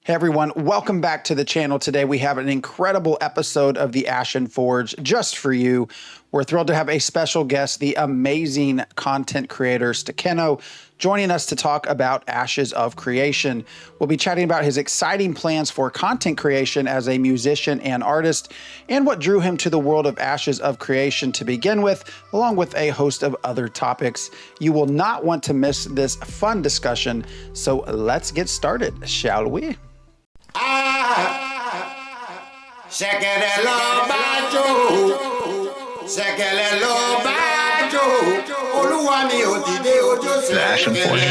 Hey everyone, welcome back to the channel. Today we have an incredible episode of the Ashen Forge just for you. We're thrilled to have a special guest, the amazing content creator SticQeno, joining us to talk about Ashes of Creation. We'll be chatting about his exciting plans for content creation as a musician and artist, and what drew him to the world of Ashes of Creation to begin with, along with a host of other topics. You will not want to miss this fun discussion, so let's get started, shall we? The Ashen Forge.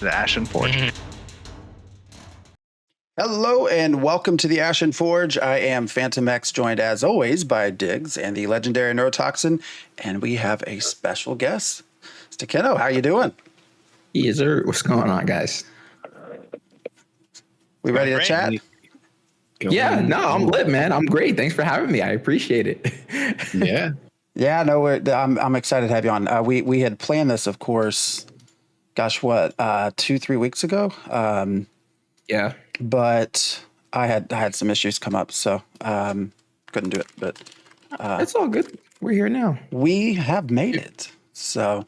The Ashen Forge. Hello and welcome to the Ashen Forge. I am Phantom X, joined as always by Diggs and the legendary Neurotoxin, and we have a special guest, SticQeno. How you doing? Yes, sir. What's going on, guys? We ready to chat? Yeah, no, I'm lit, man. I'm great. Thanks for having me. I appreciate it. Yeah, no, I'm excited to have you on. We had planned this, of course. Gosh, what, 2-3 weeks ago? Yeah, but I had some issues come up, so couldn't do it. But it's all good. We're here now. We have made it. So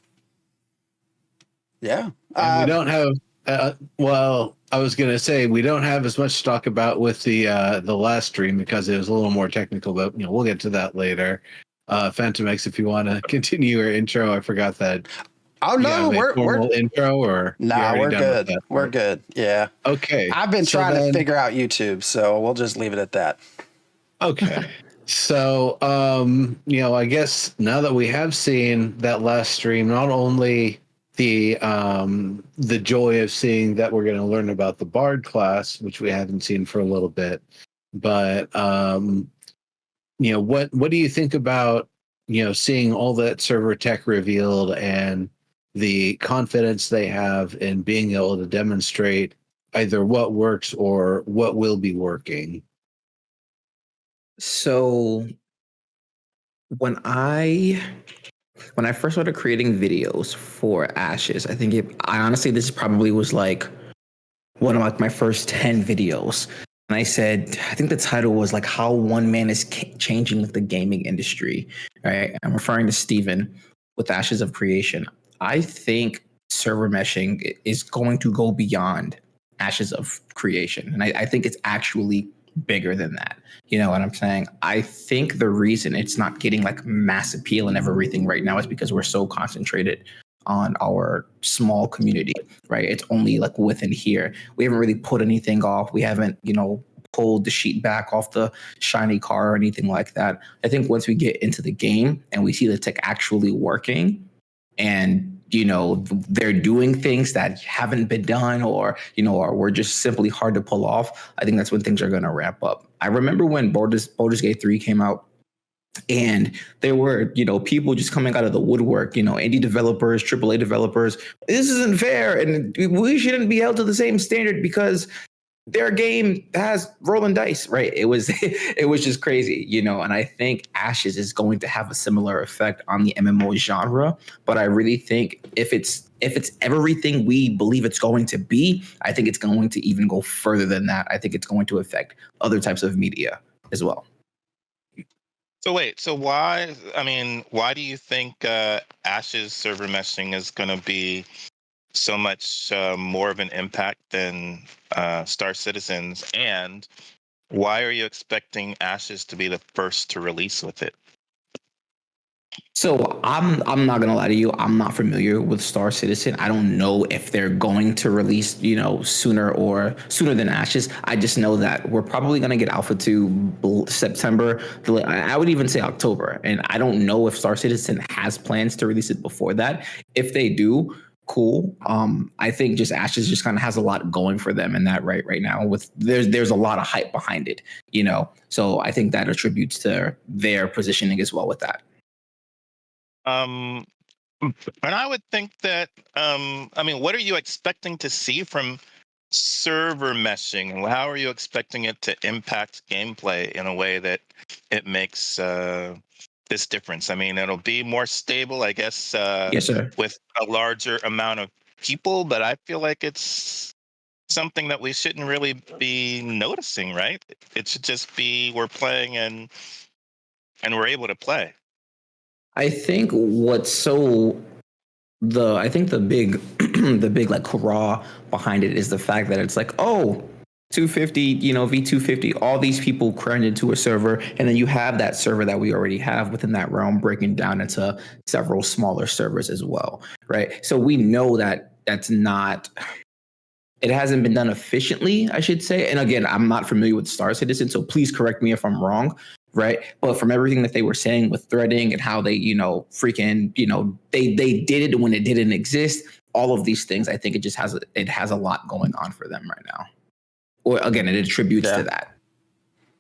yeah, we don't have. Well, I was gonna say we don't have as much to talk about with the last stream because it was a little more technical, but we'll get to that later. Phantom X, if you want to continue your intro, I forgot that. Oh no, we're intro or we're good. We're good. Yeah. Okay. I've been trying to figure out YouTube, so we'll just leave it at that. Okay. So, I guess now that we have seen that last stream, not only the joy of seeing that we're going to learn about the Bard class, which we haven't seen for a little bit, but what do you think about seeing all that server tech revealed and the confidence they have in being able to demonstrate either what works or what will be working? So when I first started creating videos for Ashes, I honestly, this probably was like one of like my first 10 videos. And I said, I think the title was like how one man is changing the gaming industry, right? I'm referring to Steven with Ashes of Creation. I think server meshing is going to go beyond Ashes of Creation. And I think it's actually bigger than that. You know what I'm saying? I think the reason it's not getting like mass appeal and everything right now is because we're so concentrated on our small community, right? It's only like within here. We haven't really put anything off. We haven't, pulled the sheet back off the shiny car or anything like that. I think once we get into the game and we see the tech actually working and, they're doing things that haven't been done or were just simply hard to pull off, I think that's when things are going to ramp up. I remember when Baldur's Gate 3 came out, and there were, people just coming out of the woodwork, indie developers, AAA developers. This isn't fair, and we shouldn't be held to the same standard because their game has rolling dice, right? It was just crazy, and I think Ashes is going to have a similar effect on the MMO genre. But I really think if it's everything we believe it's going to be, I think it's going to even go further than that. I think it's going to affect other types of media as well. So why do you think Ashes server meshing is going to be so much more of an impact than Star Citizens, and why are you expecting Ashes to be the first to release with it? So I'm not gonna lie to you. I'm not familiar with Star Citizen. I don't know if they're going to release, sooner than Ashes. I just know that we're probably gonna get Alpha 2 September. I would even say October. And I don't know if Star Citizen has plans to release it before that. If they do, cool. I think just Ashes just kind of has a lot going for them in that right now. With there's a lot of hype behind it, So I think that attributes to their positioning as well with that. And I would think that, what are you expecting to see from server meshing? And how are you expecting it to impact gameplay in a way that it makes this difference? I mean, it'll be more stable, I guess, Yes, sir. with a larger amount of people, but I feel like it's something that we shouldn't really be noticing, right? It should just be we're playing and we're able to play. I think I think the big the big like hurrah behind it is the fact that it's like, oh, 250, V250, all these people crammed into a server, and then you have that server that we already have within that realm breaking down into several smaller servers as well, right? So we know that it hasn't been done efficiently, I should say. And again, I'm not familiar with Star Citizen, so please correct me if I'm wrong, right? But from everything that they were saying with threading and how they, they did it when it didn't exist, all of these things, I think it has a lot going on for them right now. Or again, it attributes to that.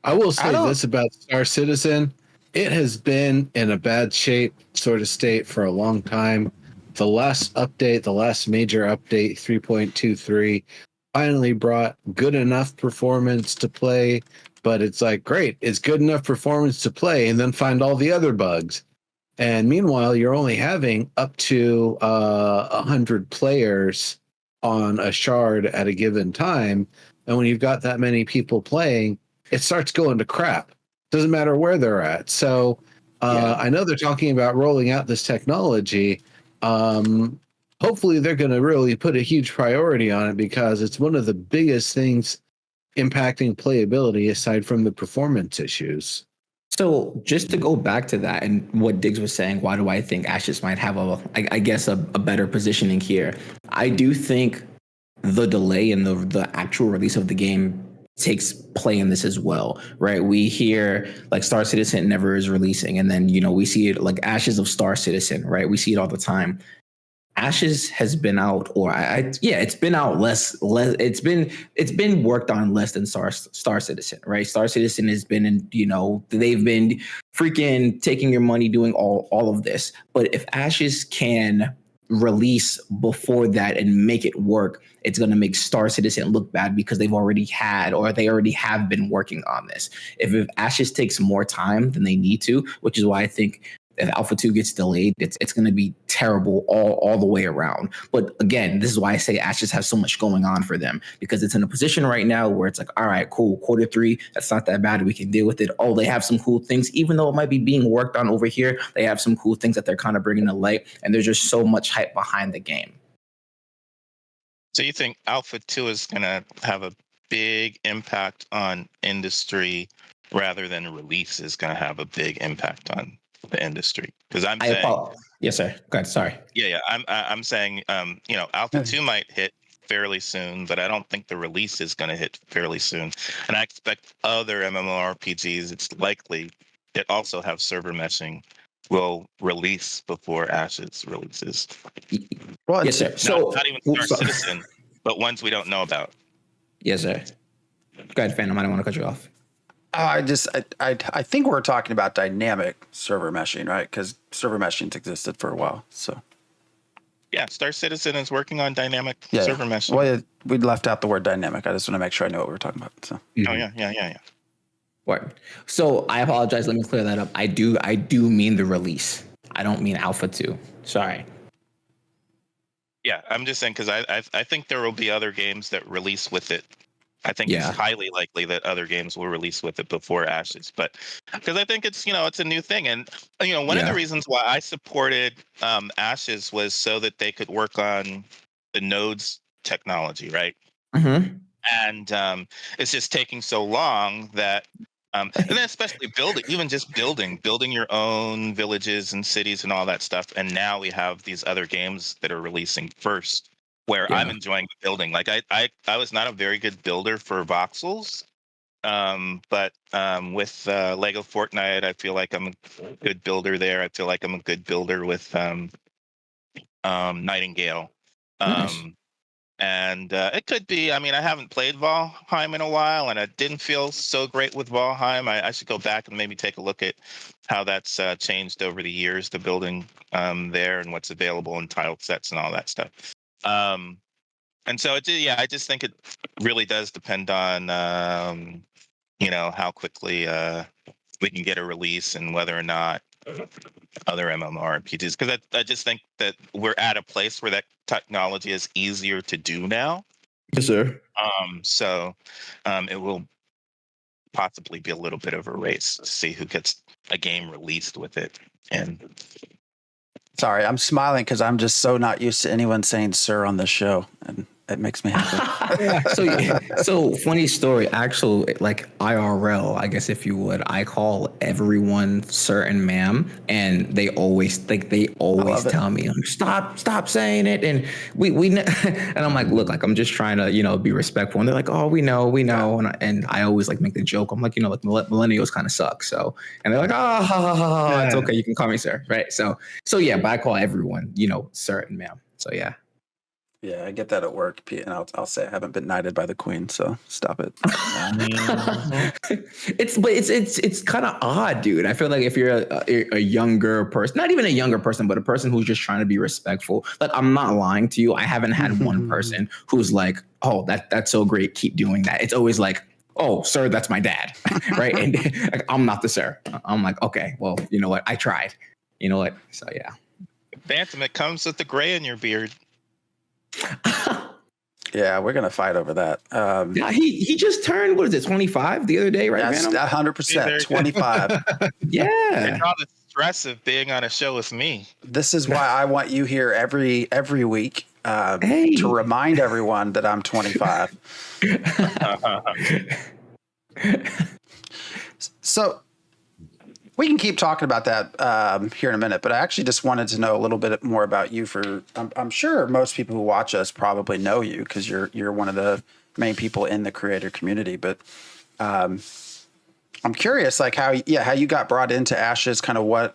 I will say this about Star Citizen. It has been in a bad shape sort of state for a long time. The last major update, 3.23, finally brought good enough performance to play, but it's like, great, it's good enough performance to play, and then find all the other bugs. And meanwhile, you're only having up to 100 players on a shard at a given time. And when you've got that many people playing, it starts going to crap. Doesn't matter where they're at. So I know they're talking about rolling out this technology. Hopefully they're going to really put a huge priority on it, because it's one of the biggest things impacting playability aside from the performance issues. So just to go back to that and what Diggs was saying, why do I think Ashes might have a better positioning here? I do think the delay in the actual release of the game takes play in this as well, right? We hear like Star Citizen never is releasing, and then we see it like Ashes of Star Citizen, right? We see it all the time. Ashes has been out, or it's been out less. It's been worked on less than Star Citizen, right? Star Citizen has been they've been freaking taking your money doing all of this. But if Ashes can release before that and make it work, it's going to make Star Citizen look bad because they already have been working on this. If Ashes takes more time than they need to, which is why I think if Alpha 2 gets delayed, it's going to be terrible all the way around. But again, this is why I say Ashes has so much going on for them, because it's in a position right now where it's like, all right, cool, quarter 3, that's not that bad. We can deal with it. Oh, they have some cool things. Even though it might be being worked on over here, they have some cool things that they're kind of bringing to light, and there's just so much hype behind the game. So you think Alpha 2 is going to have a big impact on industry rather than release is going to have a big impact on the industry? Because I'm saying, yes, sir. Go ahead. Sorry. Yeah. I'm saying, Alpha 2 might hit fairly soon, but I don't think the release is going to hit fairly soon. And I expect other MMORPGs, it's likely that also have server meshing, will release before Ashes releases. Well, yes, sir. Not even Star Citizen, but ones we don't know about. Yes, sir. Go ahead, Phantom. I don't want to cut you off. I think we're talking about dynamic server meshing, right? Because server meshing's existed for a while. So yeah, Star Citizen is working on dynamic server meshing. Well, we left out the word dynamic. I just want to make sure I know what we're talking about. So. Oh yeah. Word. So I apologize. Let me clear that up. I do mean the release. I don't mean Alpha 2. Sorry. Yeah, I'm just saying because I think there will be other games that release with it. I think it's highly likely that other games will release with it before Ashes, but because I think it's a new thing, and one of the reasons why I supported Ashes was so that they could work on the nodes technology, right? Mm-hmm. And it's just taking so long that, and then especially building your own villages and cities and all that stuff, and now we have these other games that are releasing first, where I'm enjoying the building. Like I was not a very good builder for voxels, but with Lego Fortnite, I feel like I'm a good builder there. I feel like I'm a good builder with Nightingale. Nice. And it could be. I mean, I haven't played Valheim in a while, and I didn't feel so great with Valheim. I should go back and maybe take a look at how that's changed over the years, the building there, and what's available in tile sets and all that stuff. And so, yeah, I just think it really does depend on, how quickly we can get a release and whether or not other MMORPGs, because I just think that we're at a place where that technology is easier to do now. Yes, sir. So it will possibly be a little bit of a race to see who gets a game released with it. And Sorry, I'm smiling because I'm just so not used to anyone saying "sir" on this show, and it makes me happy. So funny story. Actual, like IRL, I guess if you would, I call everyone sir and ma'am, and they always tell me, stop saying it, and and I'm like, look, like I'm just trying to be respectful, and they're like, oh, we know, and I always like make the joke. I'm like, like millennials kind of suck, so, and they're like, oh, it's okay, you can call me sir, right? So yeah, but I call everyone, sir and ma'am. So yeah. Yeah, I get that at work, and I'll say I haven't been knighted by the queen, so stop it. It's kind of odd, dude. I feel like if you're a younger person, not even a younger person, but a person who's just trying to be respectful. Like, I'm not lying to you. I haven't had one person who's like, oh, that's so great, keep doing that. It's always like, oh, sir, that's my dad, right? And like, I'm not the sir. I'm like, okay, well, you know what? I tried. You know what? So yeah. Phantom, it comes with the gray in your beard. Yeah, we're gonna fight over that. Yeah, he just turned, what is it, 25 the other day, right? That's 100%, 25. Yeah. It's all the stress of being on a show with me. This is why I want you here every week to remind everyone that I'm 25. So we can keep talking about that here in a minute, but I actually just wanted to know a little bit more about you. I'm sure most people who watch us probably know you because you're one of the main people in the creator community. But I'm curious, like how you got brought into Ashes, kind of where.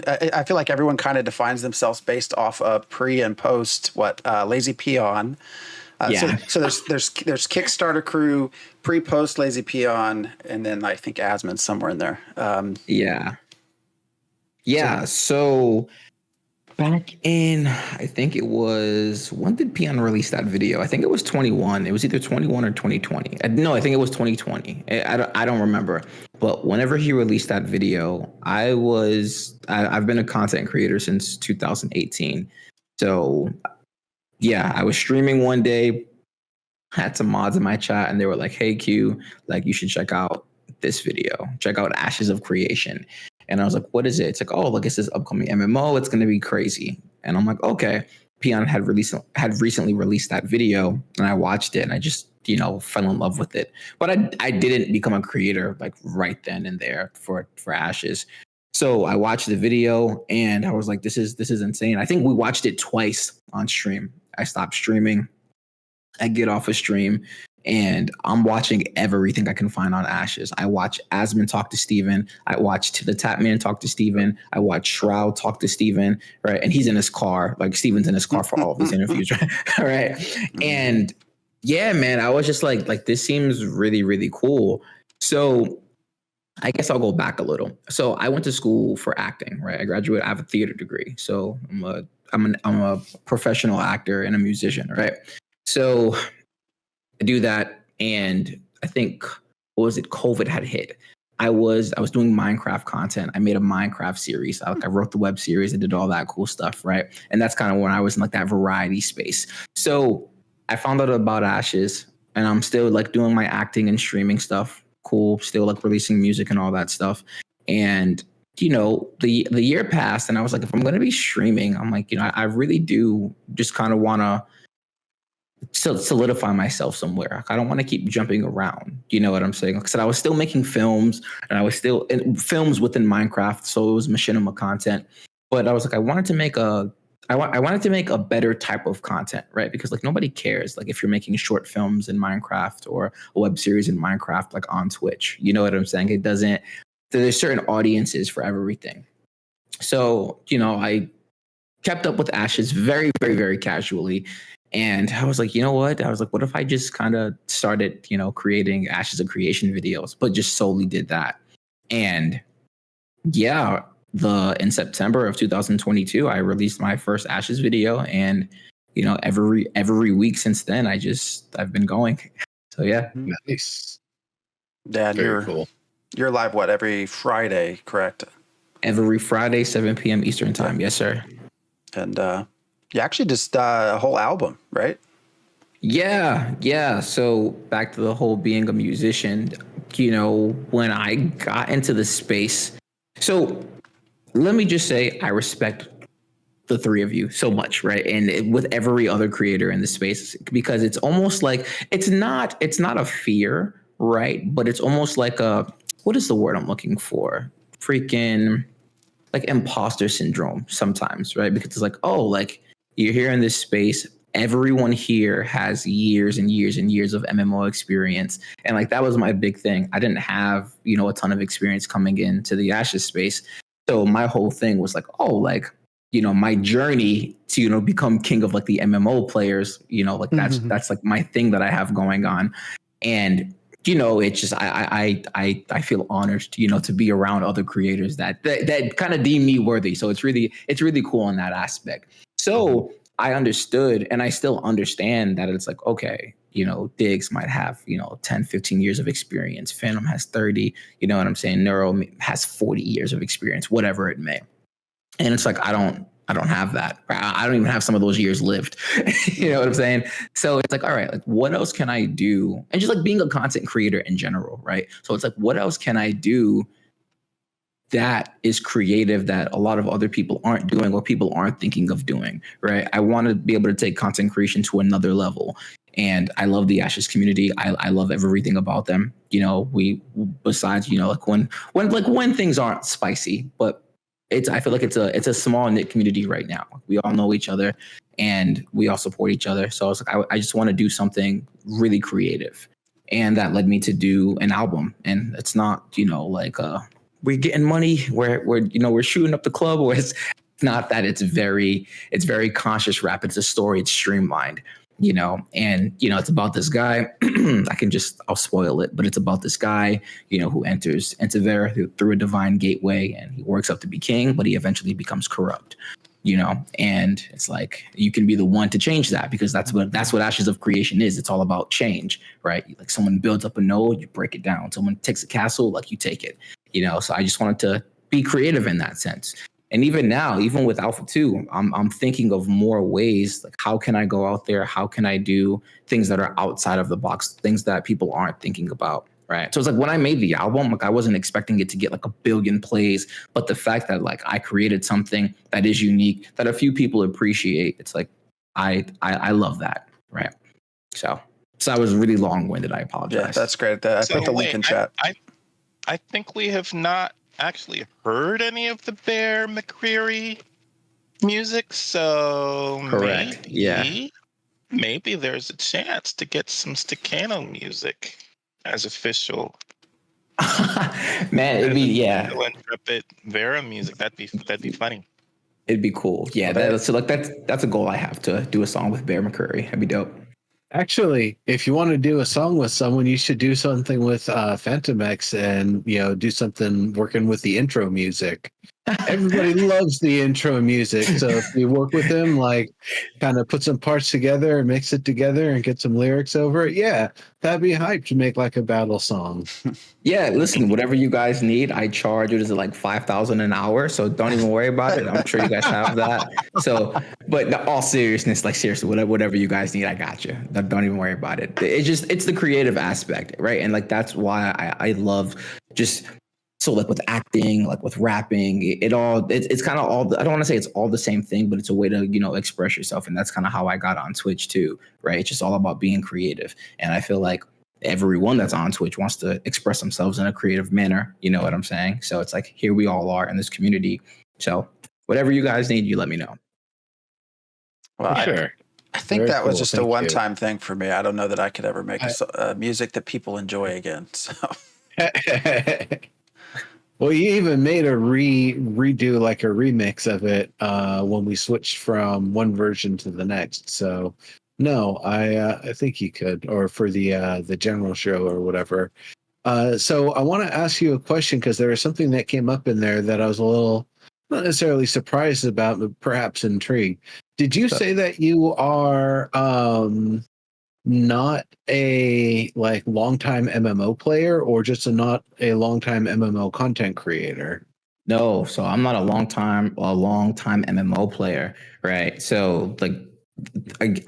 I feel like everyone kind of defines themselves based off of pre and post Lazy Peon. So there's Kickstarter crew, pre-post Lazy Peon, and then I think Asmon's somewhere in there. So back in, I think it was, when did Peon release that video? I think it was 21. It was either 21 or 2020. No, I think it was 2020. I don't remember. But whenever he released that video, I've been a content creator since 2018. So yeah, I was streaming one day, had some mods in my chat, and they were like, hey, Q, like, you should check out this video. Check out Ashes of Creation. And I was like, what is it? It's like, oh, look, it's this upcoming MMO. It's going to be crazy. And I'm like, okay. Peon had recently released that video, and I watched it, and I just, fell in love with it. But I didn't become a creator like right then and there for Ashes. So I watched the video, and I was like, this is insane. I think we watched it twice on stream. I stopped streaming. I get off a stream, and I'm watching everything I can find on Ashes. I watch Asmon talk to Steven. I watch the Tapman talk to Steven. I watch Shroud talk to Steven, right? And he's in his car. Like, Steven's in his car for all of these interviews, right? And yeah, man, I was just like, this seems really, really cool. So I guess I'll go back a little. So I went to school for acting, right? I have a theater degree. So I'm a professional actor and a musician, right? So I do that, and I think, COVID had hit. I was doing Minecraft content. I made a Minecraft series. I wrote the web series. I did all that cool stuff, right? And that's kind of when I was in like that variety space. So I found out about Ashes, and I'm still like doing my acting and streaming stuff. Cool, still like releasing music and all that stuff. And the year passed, and I was like, if I'm going to be streaming, I'm like, I really do just kind of want to solidify myself somewhere. I don't want to keep jumping around. You know what I'm saying? Like I said, I was still making films, and I was still in films within Minecraft, so it was machinima content. But I was like, I wanted to make a better type of content, right? Because like nobody cares, like if you're making short films in Minecraft or a web series in Minecraft, like on Twitch. You know what I'm saying? It doesn't. There's certain audiences for everything. So I kept up with Ashes very, very, very casually. And I was like, you know what? I was like, what if I just kind of started, creating Ashes of Creation videos, but just solely did that. And yeah, in September of 2022, I released my first Ashes video, and every week since then, I've been going. So yeah, Nice. Dad, Very cool. You're live every Friday, correct? Every Friday, 7 p.m. Eastern time. Yes, sir. And you actually just a whole album, right? Yeah. So back to the whole being a musician, when I got into the space. So let me just say, I respect the three of you so much, right? And with every other creator in the space, because it's almost like it's not a fear, right? But it's almost like what is the word I'm looking for? Freaking like imposter syndrome sometimes, right? Because it's like, oh, like you're here in this space. Everyone here has years and years and years of MMO experience. And like that was my big thing. I didn't have, a ton of experience coming into the Ashes space. So my whole thing was like, oh, like, my journey to, become king of like the MMO players, like that's like my thing that I have going on. And it's just I feel honored, to be around other creators that kind of deem me worthy. So it's really cool in that aspect. So I understood, and I still understand that it's like, okay, Diggs might have 10, 15 years of experience. Phantom has 30. You know what I'm saying? Neuro has 40 years of experience, whatever it may. And it's like I don't have that. I don't even have some of those years lived. You know what I'm saying? So it's like, all right, like what else can I do? And just like being a content creator in general, right? So it's like, what else can I do that is creative that a lot of other people aren't doing or people aren't thinking of doing, right? I want to be able to take content creation to another level. And I love the Ashes community. I love everything about them. We besides, like when things aren't spicy, but I feel like it's a small knit community right now. We all know each other and we all support each other. So I was like, I just want to do something really creative. And that led me to do an album. And it's not, like we're getting money, we're shooting up the club, or it's not that. It's very conscious rap. It's a story, it's streamlined. And it's about this guy. I'll spoil it, but it's about this guy, who enters there through a divine gateway, and he works up to be king, but he eventually becomes corrupt, and it's like, you can be the one to change that, because that's what Ashes of Creation is. It's all about change, right? Like someone builds up a node, you break it down. Someone takes a castle, like you take it, so I just wanted to be creative in that sense. And even now, even with Alpha 2, I'm thinking of more ways, like how can I go out there? How can I do things that are outside of the box, things that people aren't thinking about, right? So it's like when I made the album, like I wasn't expecting it to get like 1 billion plays, but the fact that like I created something that is unique, that a few people appreciate, it's like I love that, right? So I was really long-winded. I apologize. Yeah, that's great. I put the link in chat. I think we have not actually heard any of the Bear McCreary music, so correct. Maybe there's a chance to get some SticQeno music as official. Man, it'd be intrepid Vera music. That'd be funny. It'd be cool. Yeah, that's a goal I have, to do a song with Bear McCreary. That'd be dope. Actually, if you want to do a song with someone, you should do something with Phantom X, and do something working with the intro music. Everybody loves the intro music, so if you work with them, like kind of put some parts together and mix it together and get some lyrics over it, yeah, that'd be hype to make like a battle song. Yeah, listen, whatever you guys need, I charge. It is like $5,000 an hour, so don't even worry about it. I'm sure you guys have that. So, but in all seriousness, like seriously, whatever you guys need, I got you. Don't even worry about it. It's the creative aspect, right? And like that's why I love just. So like with acting, like with rapping, it's kind of all, I don't want to say it's all the same thing, but it's a way to, express yourself. And that's kind of how I got on Twitch too, right? It's just all about being creative. And I feel like everyone that's on Twitch wants to express themselves in a creative manner. You know what I'm saying? So it's like, here we all are in this community. So whatever you guys need, you let me know. Well, sure. I think that was just a one-time thing for me. I don't know that I could ever make music that people enjoy again. So. Well, you even made a redo like a remix of it when we switched from one version to the next. So no, I think you could, or for the general show or whatever. So I want to ask you a question because there was something that came up in there that I was a little not necessarily surprised about, but perhaps intrigued. Did you say that you are not a like longtime MMO player, or just not a longtime MMO content creator? No, so I'm not a long time MMO player, right? So like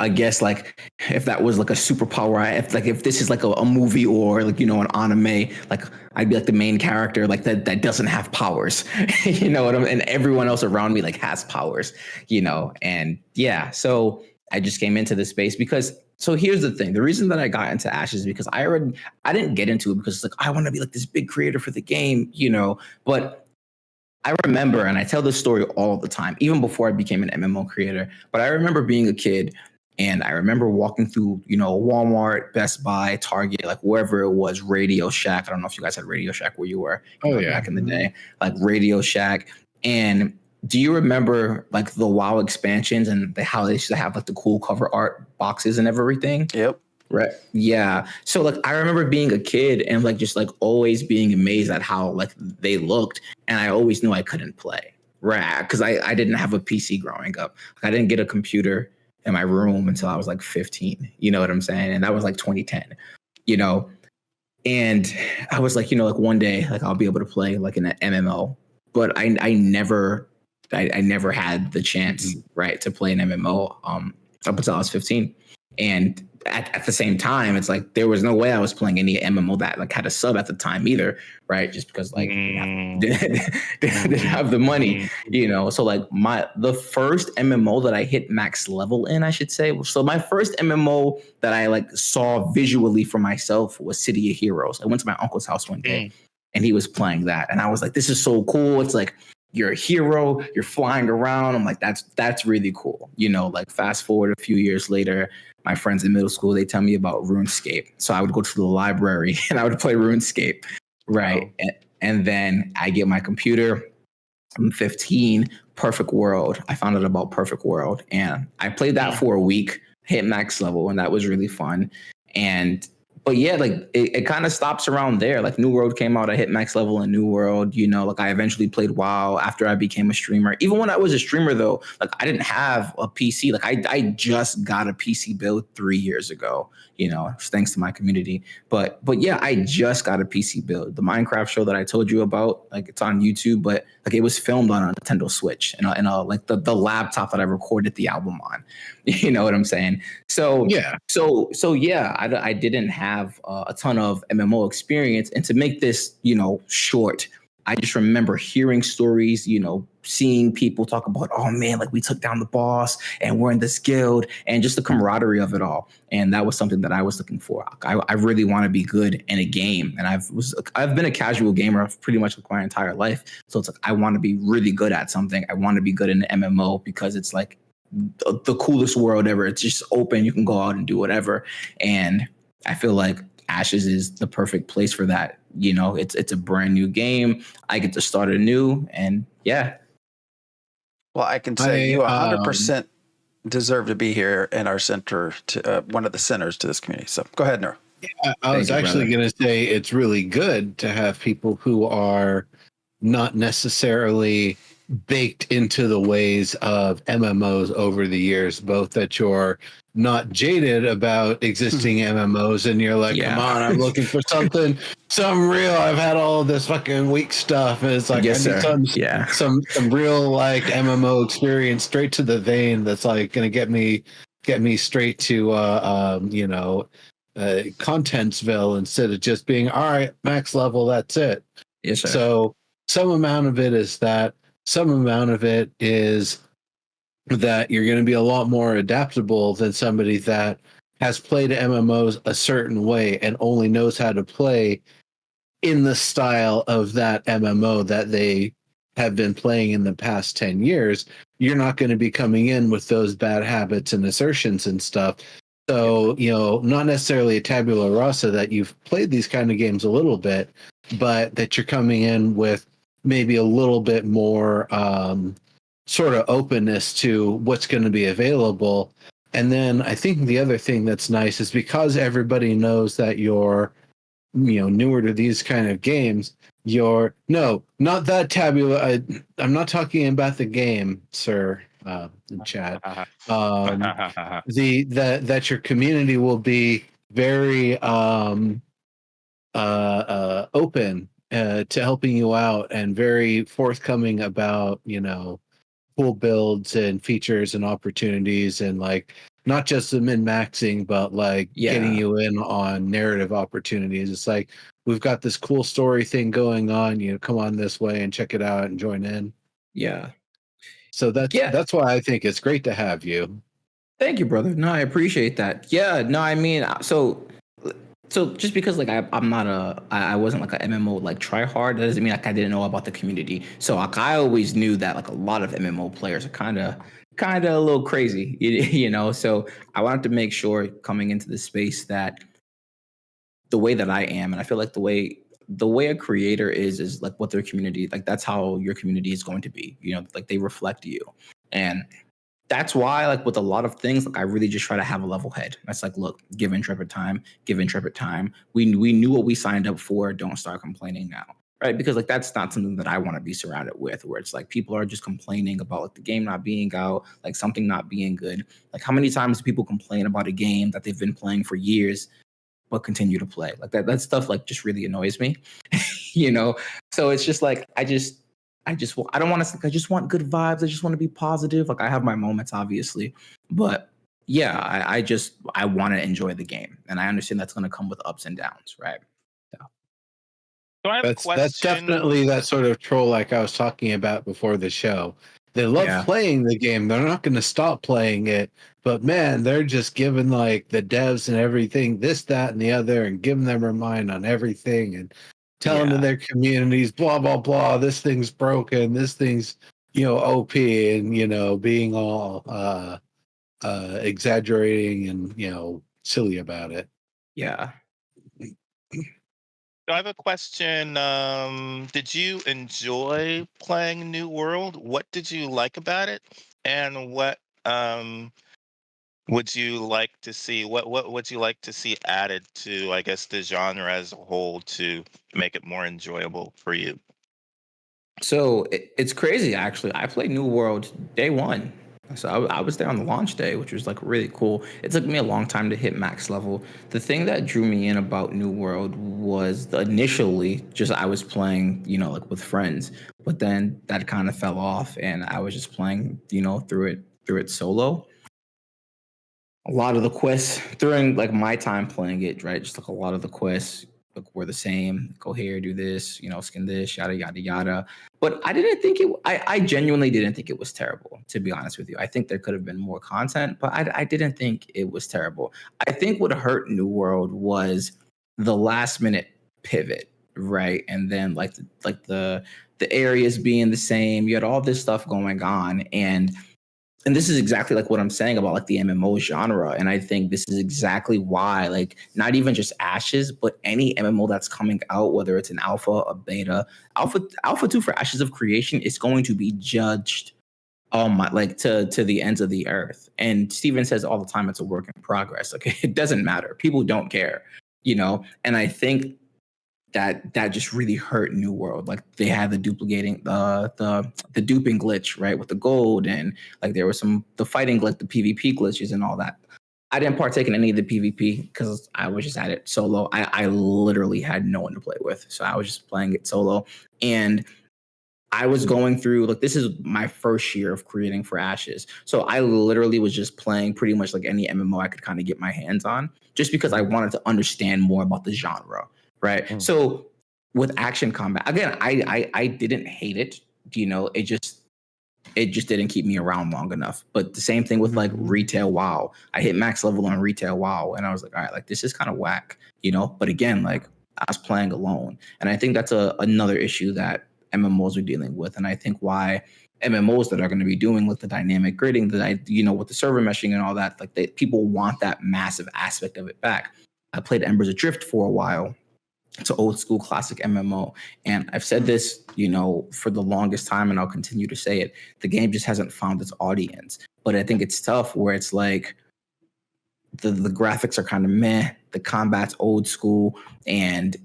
I guess like if that was like a superpower, if this is like a movie or like an anime, like I'd be like the main character like that doesn't have powers, you know what I mean? And everyone else around me like has powers, and yeah. So I just came into this space because. So here's the thing: the reason that I got into Ashes is because I didn't get into it because it's like I want to be like this big creator for the game, but I remember, and I tell this story all the time, even before I became an MMO creator, but I remember being a kid and I remember walking through, Walmart, Best Buy, Target, like wherever it was, Radio Shack. I don't know if you guys had Radio Shack where you were back in the day, like Radio Shack. And do you remember like the WoW expansions and how they used to have like the cool cover art boxes and everything? Yep. Right. Yeah. So like I remember being a kid and like just like always being amazed at how like they looked, and I always knew I couldn't play. Right. Because I didn't have a PC growing up. I didn't get a computer in my room until I was like 15. You know what I'm saying? And that was like 2010. You know, and I was like, like one day like I'll be able to play like in an MMO, but I never had the chance, right, to play an MMO up until I was 15. And at the same time, it's like there was no way I was playing any MMO that like had a sub at the time either, right? Just because like didn't have the money, So like the first MMO that I hit max level in, I should say. So my first MMO that I like saw visually for myself was City of Heroes. I went to my uncle's house one day and he was playing that, and I was like, this is so cool. It's like you're a hero, you're flying around. I'm like, that's really cool. Like fast forward a few years later, my friends in middle school, they tell me about RuneScape. So I would go to the library and I would play RuneScape. Right. Oh. And then I get my computer. I'm 15, Perfect World. I found out about Perfect World and I played that for a week, hit max level, and that was really fun. But yeah, like it kind of stops around there. Like New World came out, I hit max level in New World. Like I eventually played WoW after I became a streamer. Even when I was a streamer though, like I didn't have a PC. Like I just got a PC build 3 years ago, thanks to my community. But yeah, I just got a PC build. The Minecraft show that I told you about, like it's on YouTube, but like it was filmed on a Nintendo Switch and like the laptop that I recorded the album on. You know what I'm saying? So yeah. So yeah, I didn't have a ton of MMO experience, and to make this short, I just remember hearing stories, seeing people talk about, oh man, like we took down the boss and we're in this guild, and just the camaraderie of it all. And that was something that I was looking for. I really want to be good in a game, and I've been a casual gamer pretty much like my entire life. So it's like I want to be really good at something. I want to be good in an MMO because it's like the coolest world ever. It's just open. You can go out and do whatever. And I feel like Ashes is the perfect place for that. It's a brand new game. I get to start anew, and yeah. Well, I can say you 100% deserve to be here in our center, to one of the centers to this community. So go ahead, Nero. Yeah, I was actually going to say it's really good to have people who are not necessarily baked into the ways of MMOs over the years, both that you're not jaded about existing MMOs and you're like, come on, I'm looking for something real. I've had all this fucking weak stuff, and it's like I need some real like MMO experience straight to the vein that's like gonna get me straight to Contentsville instead of just being all right, max level, that's it. Yes, sir. So some amount of it is that. Some amount of it is that you're going to be a lot more adaptable than somebody that has played MMOs a certain way and only knows how to play in the style of that MMO that they have been playing in the past 10 years. You're not going to be coming in with those bad habits and assertions and stuff. So, not necessarily a tabula rasa that you've played these kind of games a little bit, but that you're coming in with maybe a little bit more sort of openness to what's going to be available. And then I think the other thing that's nice is because everybody knows that you're, newer to these kind of games, no, not that tabula. I'm not talking about the game, sir, in chat. That your community will be very open to helping you out and very forthcoming about cool builds and features and opportunities, and like not just the min-maxing but like getting you in on narrative opportunities. It's like, we've got this cool story thing going on, come on this way and check it out and join in. So that's why I think it's great to have you. Thank you, brother. No, I appreciate that. Yeah, no, I mean, so just because like I wasn't like an MMO like try hard, that doesn't mean like I didn't know about the community. So like I always knew that like a lot of MMO players are kind of a little crazy, So I wanted to make sure coming into the space that the way that I am, and I feel like the way a creator is like what their community, like that's how your community is going to be. Like they reflect you, and that's why, like with a lot of things, like I really just try to have a level head. That's like, look, give Intrepid time. We knew what we signed up for. Don't start complaining now, right? Because like that's not something that I want to be surrounded with, where it's like people are just complaining about like the game not being out, like something not being good. Like how many times do people complain about a game that they've been playing for years but continue to play? Like that stuff like just really annoys me, So it's just like I don't want to. I just want good vibes. I just want to be positive. Like I have my moments, obviously, but yeah, I want to enjoy the game, and I understand that's going to come with ups and downs, right? So I have a question. That's definitely that sort of troll like I was talking about before the show. They love playing the game. They're not going to stop playing it, but man, they're just giving like the devs and everything this, that, and the other, and giving them a mind on everything and telling to their communities, blah, blah, blah, this thing's broken, this thing's, OP, and, being all exaggerating and, silly about it. Yeah. So I have a question. Did you enjoy playing New World? What did you like about it? And what would you like to see? What would you like to see added to, I guess, the genre as a whole to make it more enjoyable for you? So it's crazy, actually. I played New World day one. So I was there on the launch day, which was like really cool. It took me a long time to hit max level. The thing that drew me in about New World was initially just I was playing, like with friends, but then that kind of fell off, and I was just playing, through it solo. A lot of the quests during like my time playing it, right? Just like a lot of the quests were the same. Go here, do this, skin this, yada yada yada. But I didn't think it. I genuinely didn't think it was terrible. To be honest with you, I think there could have been more content, but I didn't think it was terrible. I think what hurt New World was the last minute pivot, right? And then like the areas being the same. You had all this stuff going on, and this is exactly like what I'm saying about like the MMO genre. And I think this is exactly why, like, not even just Ashes, but any MMO that's coming out, whether it's an alpha, a beta, alpha 2 for Ashes of Creation is going to be judged like to the ends of the earth. And Steven says all the time it's a work in progress. Okay, it doesn't matter. People don't care, and I think that just really hurt New World. Like they had the duplicating the duping glitch, right, with the gold, and like there was the fighting glitch, the PvP glitches and all that. I didn't partake in any of the PvP because I was just at it solo. I literally had no one to play with, so I was just playing it solo. And I was going through, like, this is my first year of creating for Ashes. So I literally was just playing pretty much like any MMO I could kind of get my hands on, just because I wanted to understand more about the genre, right? So with action combat, again, I didn't hate it. It just didn't keep me around long enough. But the same thing with like retail WoW. I hit max level on retail WoW, and I was like, all right, like this is kind of whack, But again, like I was playing alone, and I think that's another issue that MMOs are dealing with, and I think why MMOs that are going to be doing with the dynamic grading, with the server meshing and all that, like people want that massive aspect of it back. I played Embers Adrift for a while, it's an old school classic MMO. And I've said this, you know, for the longest time, and I'll continue to say it. The game just hasn't found its audience. But I think it's tough where it's like the graphics are kind of meh, the combat's old school, and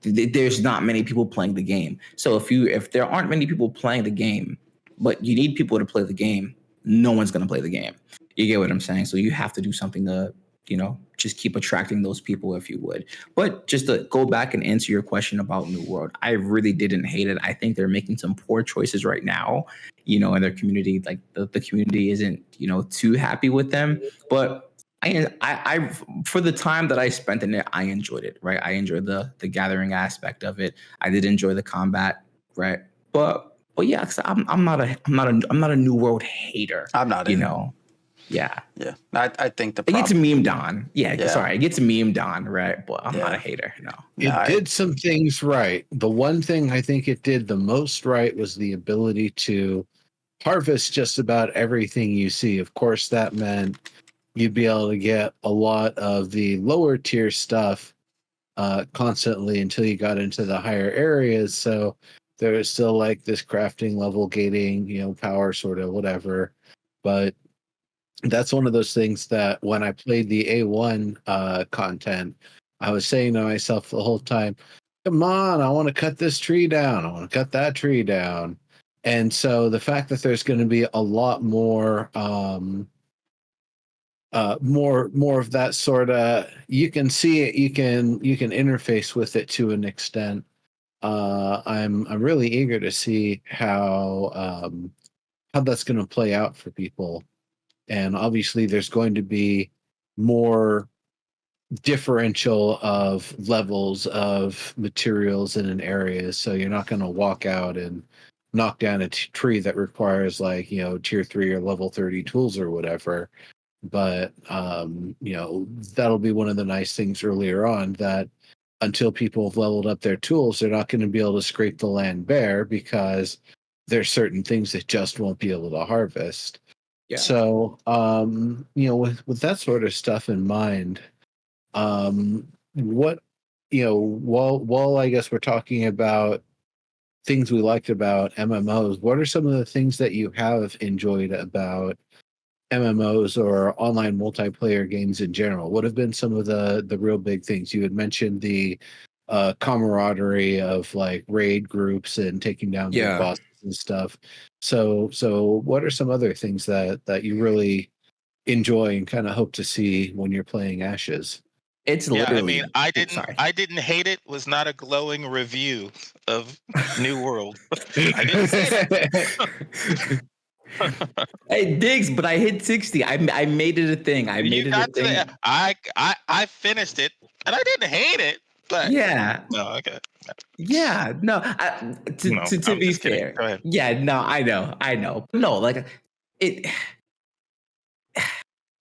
there's not many people playing the game. So if there aren't many people playing the game, but you need people to play the game, no one's going to play the game. You get what I'm saying? So you have to do something to, you know, just keep attracting those people if you would. But just to go back and answer your question about New World, I really didn't hate it. I think they're making some poor choices right now, you know, in their community. Like the community isn't, you know, too happy with them. But I for the time that I spent in it, I enjoyed it, right? I enjoyed the gathering aspect of it. I did enjoy the combat, right? But yeah, I'm not a New World hater. I'm not, you either. know. Yeah. I think the It problem, gets memed on. Yeah, sorry. It gets memed on, right? But I'm not a hater, no. It did some things right. The one thing I think it did the most right was the ability to harvest just about everything you see. Of course, that meant you'd be able to get a lot of the lower tier stuff constantly until you got into the higher areas. So there was still like this crafting level gating, you know, power sort of whatever. But that's one of those things that when I played the A1 content, I was saying to myself the whole time, come on, I want to cut this tree down. I want to cut that tree down. And so the fact that there's going to be a lot more more of that sort of, you can see it, you can interface with it to an extent. I'm really eager to see how that's going to play out for people. And obviously there's going to be more differential of levels of materials in an area. So you're not going to walk out and knock down a tree that requires like, you know, tier 3 or level 30 tools or whatever. But, you know, that'll be one of the nice things earlier on, that until people have leveled up their tools, they're not going to be able to scrape the land bare because there's certain things that just won't be able to harvest. Yeah. So, you know, with that sort of stuff in mind, what, you know, while I guess we're talking about things we liked about MMOs, what are some of the things that you have enjoyed about MMOs or online multiplayer games in general? What have been some of the real big things? You had mentioned the camaraderie of like raid groups and taking down big bosses and stuff. So what are some other things that you really enjoy and kind of hope to see when you're playing Ashes? It's I literally. mean, I didn't hate it. Was not a glowing review of New World. I didn't hate it. Hey, Diggs, but I hit 60. I made it a thing. I finished it, and I didn't hate it. But yeah. No, okay. Yeah, no. To be fair, go ahead. Yeah, no, I know. No, like it.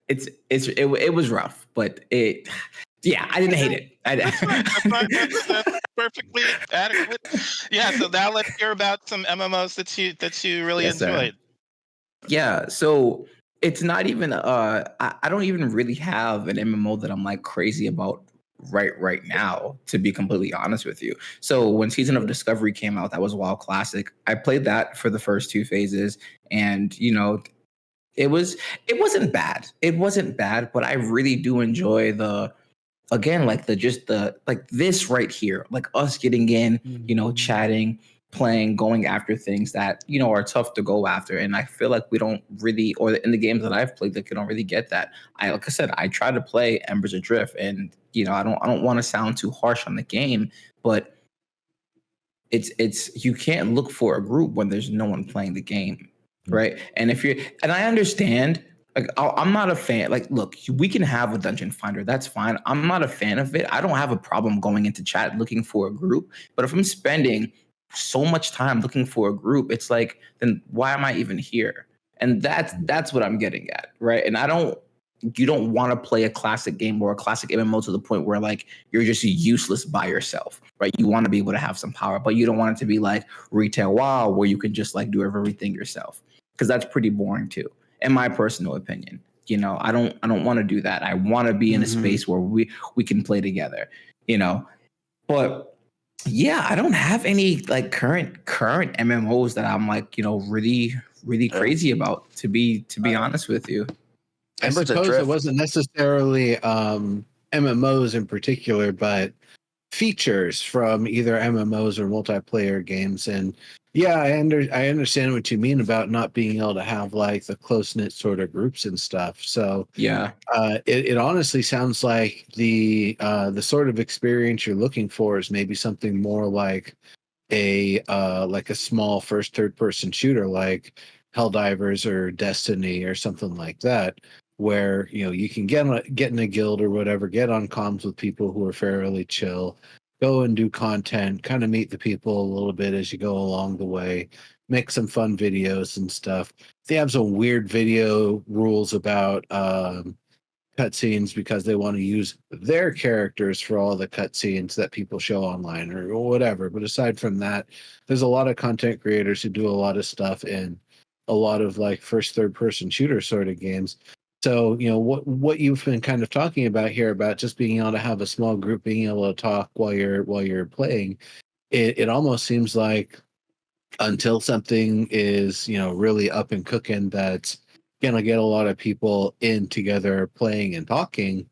It was rough, but it. Yeah, I didn't hate it. That's perfectly adequate. Yeah. So now let's hear about some MMOs that you really enjoyed. Sir. Yeah, so it's not even I don't even really have an MMO that I'm like crazy about right now, to be completely honest with you. So when Season of Discovery came out, that was WoW Classic. I played that for the first 2 phases, and you know, it wasn't bad. It wasn't bad, but I really do enjoy like this right here, like us getting in, you know, chatting, playing, going after things that, you know, are tough to go after. And I feel like we don't really, or in the games that I've played, like, you don't really get that. Like I said, I try to play Embers Adrift, and you know, I don't want to sound too harsh on the game, but it's you can't look for a group when there's no one playing the game, right? And I understand. Like, I'm not a fan. Like, look, we can have a dungeon finder. That's fine. I'm not a fan of it. I don't have a problem going into chat looking for a group. But if I'm spending so much time looking for a group, it's like, then why am I even here? And that's what I'm getting at, right? And you don't want to play a classic game or a classic MMO to the point where like you're just useless by yourself, right? You want to be able to have some power, but you don't want it to be like retail WoW where you can just like do everything yourself, because that's pretty boring too, in my personal opinion. You know, I don't want to do that. I want to be in a space where we can play together, you know. But yeah, I don't have any like current MMOs that I'm like, really crazy about, to be honest with you. I Ember's suppose it Adrift. wasn't necessarily MMOs in particular, but features from either MMOs or multiplayer games. And yeah, I understand what you mean about not being able to have like the close knit sort of groups and stuff. So Yeah. it honestly sounds like the sort of experience you're looking for is maybe something more like a small third person shooter like Helldivers or Destiny or something like that, where you can get in a guild or whatever, get on comms with people who are fairly chill, go and do content, kind of meet the people a little bit as you go along the way, make some fun videos and stuff. They have some weird video rules about cutscenes because they want to use their characters for all the cutscenes that people show online or whatever. But aside from that, there's a lot of content creators who do a lot of stuff in a lot of like third person shooter sort of games. So, what you've been kind of talking about here about just being able to have a small group, being able to talk while you're playing, it almost seems like until something is, really up and cooking, that's gonna get a lot of people in together playing and talking.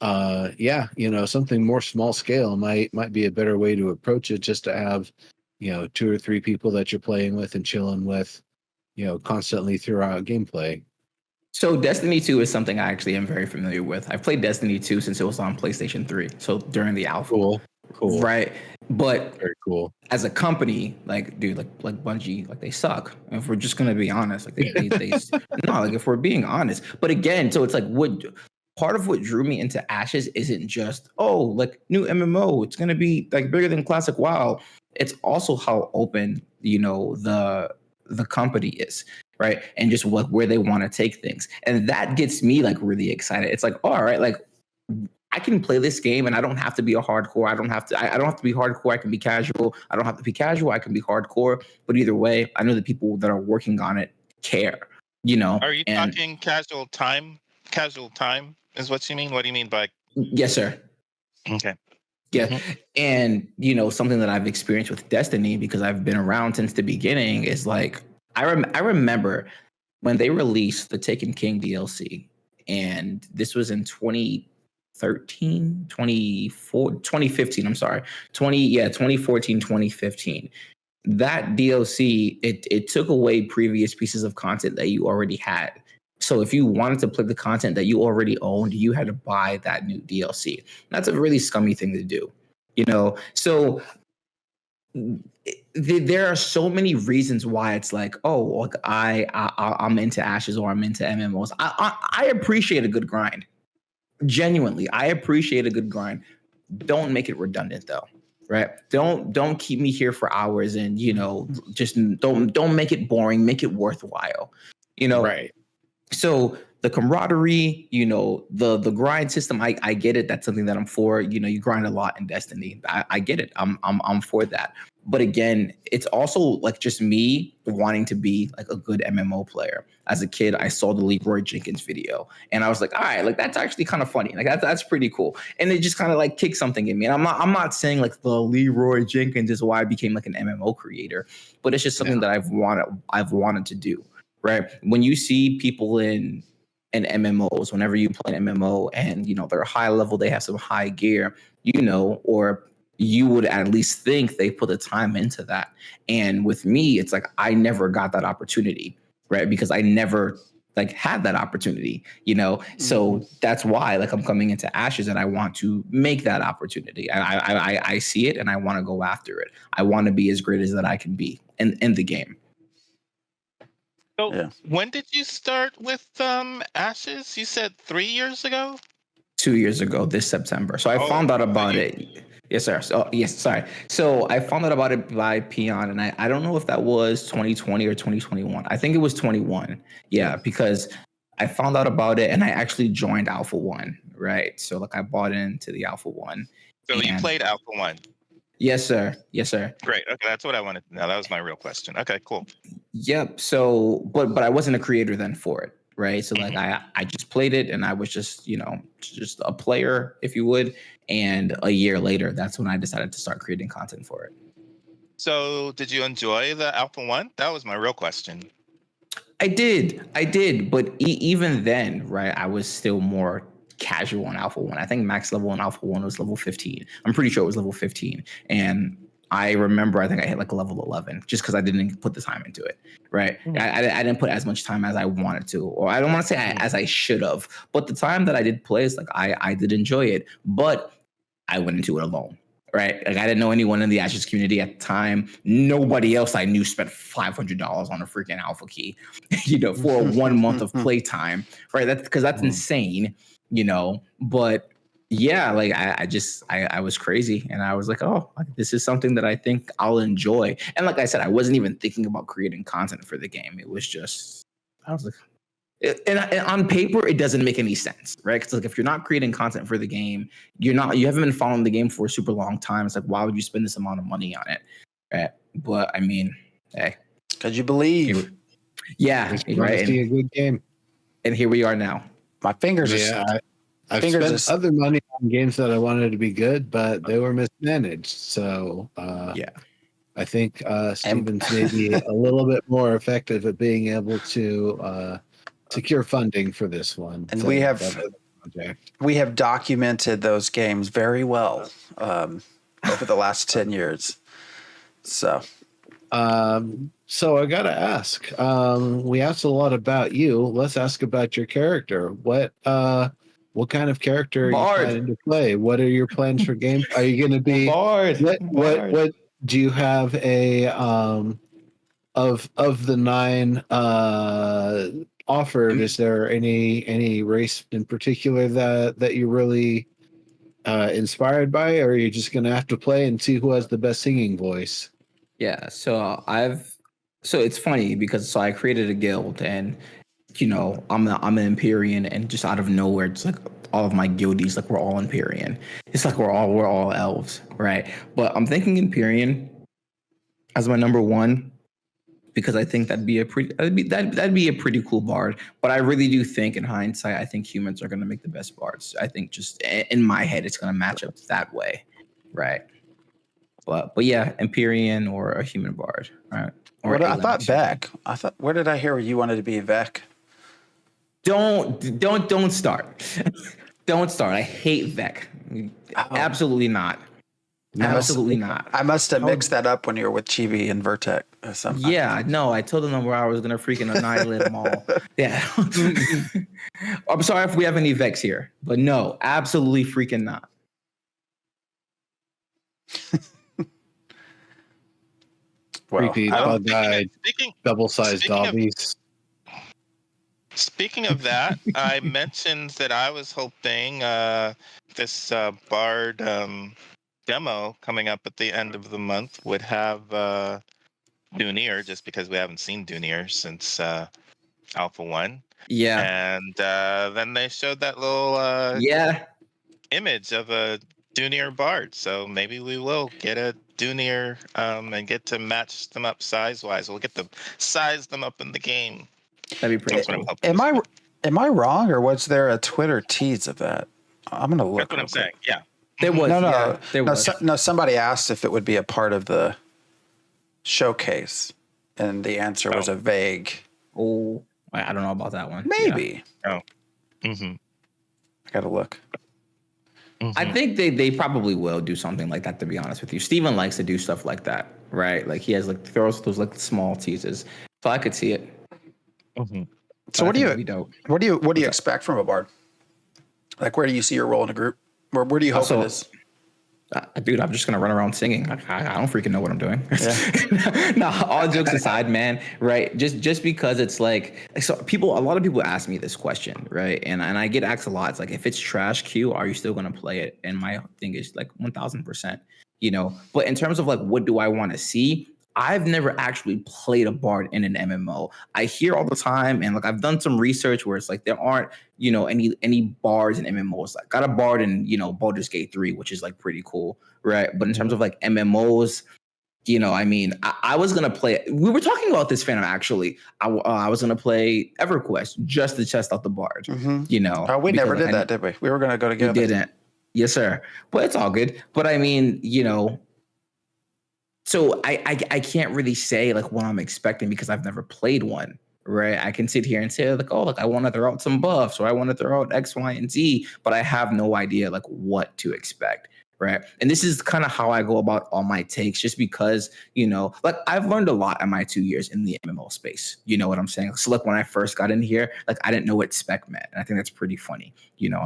Something more small scale might be a better way to approach it, just to have, two or three people that you're playing with and chilling with, constantly throughout gameplay. So Destiny 2 is something I actually am very familiar with. I've played Destiny 2 since it was on PlayStation 3. So during the alpha. Cool. Right. But Very cool. as a company, like, dude, like Bungie, like, they suck. And if we're just gonna be honest, like they no, like, if we're being honest. But again, so it's like, part of what drew me into Ashes isn't just, like, new MMO, it's gonna be like bigger than classic WoW. It's also how open, the company is, right? And just where they want to take things. And that gets me like really excited. It's like, all right, like, I can play this game and I don't have to be a hardcore. I don't have to be hardcore. I can be casual. I don't have to be casual. I can be hardcore. But either way, I know the people that are working on it care, Are you and talking casual time? Casual time is what you mean? What do you mean by? yes, sir. Okay. Yeah. Mhm. And, something that I've experienced with Destiny, because I've been around since the beginning, is like, I remember when they released the Taken King DLC, and this was in 2013, 2015, I'm sorry. 2014, 2015. That DLC, it took away previous pieces of content that you already had. So if you wanted to play the content that you already owned, you had to buy that new DLC. That's a really scummy thing to do, So there are so many reasons why it's like, like, I'm into Ashes or I'm into MMOs. I appreciate a good grind. Genuinely, I appreciate a good grind. Don't make it redundant though, right? Don't keep me here for hours, and just don't make it boring. Make it worthwhile. Right. So the camaraderie, the grind system, I get it. That's something that I'm for. You grind a lot in Destiny. I get it. I'm for that. But again, it's also like just me wanting to be like a good MMO player. As a kid, I saw the Leroy Jenkins video, and I was like, all right, like, that's actually kind of funny. Like, that's pretty cool. And it just kind of like kicked something in me. And I'm not saying like the Leroy Jenkins is why I became like an MMO creator, but it's just something that I've wanted to do. Right. When you see people in MMOs, whenever you play an MMO and, they're high level, they have some high gear, or you would at least think they put the time into that. And with me, it's like, I never got that opportunity, right? Because I never like had that opportunity, So that's why, like, I'm coming into Ashes and I want to make that opportunity. I see it and I want to go after it. I want to be as great as that I can be in the game. So when did you start with Ashes? You said 3 years ago? 2 years ago, this September. So I found out about it. Yes, sir. So yes, sorry. So I found out about it by Peon, and I don't know if that was 2020 or 2021. I think it was 21. Yeah, because I found out about it and I actually joined Alpha One, right? So like, I bought into the Alpha One. So you played Alpha 1? Yes, sir. Yes, sir. Great. Okay, that's what I wanted to know. That was my real question. Okay, cool. Yep. So, but I wasn't a creator then for it, right? So like I just played it, and I was just just a player, if you would. And a year later, that's when I decided to start creating content for it. So, did you enjoy the Alpha 1? That was my real question. I did, but even then, right, I was still more casual in Alpha 1. I think max level in Alpha 1 was level 15. I'm pretty sure it was level 15. And I remember I think I hit like a level 11 just because I didn't put the time into it, right? I didn't put as much time as I wanted to, or I don't want to say as I should have, but the time that I did play is like I did enjoy it, but I went into it alone. Right, like I didn't know anyone in the Ashes community at the time. Nobody else I knew spent $500 on a freaking alpha key, for 1 month of playtime. Right, that's because that's insane, But yeah, like I was crazy, and I was like, oh, this is something that I think I'll enjoy. And like I said, I wasn't even thinking about creating content for the game. It was just, I was like, and on paper, it doesn't make any sense, right? Because like if you're not creating content for the game, you haven't been following the game for a super long time. It's like, why would you spend this amount of money on it, right? But I mean, hey, because you believe. Yeah, right. See a good game, and here we are now. My fingers I've spent other money on games that I wanted to be good, but they were mismanaged. So yeah. I think Steven's maybe a little bit more effective at being able to secure funding for this one. And we have documented those games very well over the last 10 years. So I got to ask, we asked a lot about you. Let's ask about your character. What kind of character are you planning to play? What are your plans for game? Are you going to be Bard? What do you have a of the 9 offered? Is there any race in particular that you're really inspired by, or are you just going to have to play and see who has the best singing voice? Yeah, so it's funny because I created a guild, and I'm an Empyrean, and just out of nowhere, it's like all of my guildies, like we're all Empyrean. It's like we're all elves, right? But I'm thinking Empyrean as my number 1 because I think that'd be a pretty cool bard. But I really do think, in hindsight, I think humans are going to make the best bards. I think just in my head, it's going to match up that way, right? But yeah, Empyrean or a human bard, right? Or I thought Vec. Where did I hear you wanted to be Vec? Don't start. Don't start. I hate Vec. Absolutely not. Absolutely not. I must have mixed that up when you were with Chibi and Vertec. Yeah, no, I told them where I was going to freaking annihilate them all. Yeah. I'm sorry if we have any Vex here, but no, absolutely freaking not. Creepy bug-eyed, double-sized doggies. Speaking of that, I mentioned that I was hoping this Bard demo coming up at the end of the month would have Dunir, just because we haven't seen Dunir since Alpha 1. Yeah. And then they showed that little image of a Dunir Bard. So maybe we will get a Dunir and get to match them up size-wise. We'll get to size them up in the game. That'd be pretty cool. Am I wrong, or was there a Twitter tease of that? I'm gonna look. That's what I'm saying. Yeah. There was. There was. Somebody asked if it would be a part of the showcase, and the answer was a vague. Oh, I don't know about that one. Maybe. Yeah. Oh. Mm-hmm. I gotta look. Mm-hmm. I think they probably will do something like that, to be honest with you. Steven likes to do stuff like that, right? Like he has throws those small teases. So I could see it. Mm-hmm. So what do you expect from a bard? Like, where do you see your role in a group? Where do you hope it is? Dude, I'm just gonna run around singing. I don't freaking know what I'm doing. Yeah. No, all jokes aside, man. Right? Just because it's so a lot of people ask me this question, right? And I get asked a lot. It's like, if it's trash queue, are you still gonna play it? And my thing is 1,000%. But in terms of what do I want to see? I've never actually played a bard in an MMO. I hear all the time, and I've done some research where it's there aren't any bards in MMOs. I got a bard in Baldur's Gate 3, which is pretty cool, right? But in terms of MMOs, I mean, I was gonna play. We were talking about this, Phantom. Actually, I was gonna play EverQuest just to test out the Bard. Oh, we never did that, did we? We were gonna go together. We didn't. Yes, sir. But it's all good. But I mean, so I can't really say like what I'm expecting because I've never played one. Right. I can sit here and say like, oh, like I want to throw out some buffs or I want to throw out X, Y, and Z, but I have no idea like what to expect. Right. And this is kind of how I go about all my takes, just because, like I've learned a lot in my 2 years in the MMO space. You know what I'm saying? So like when I first got in here, like I didn't know what spec meant. And I think that's pretty funny.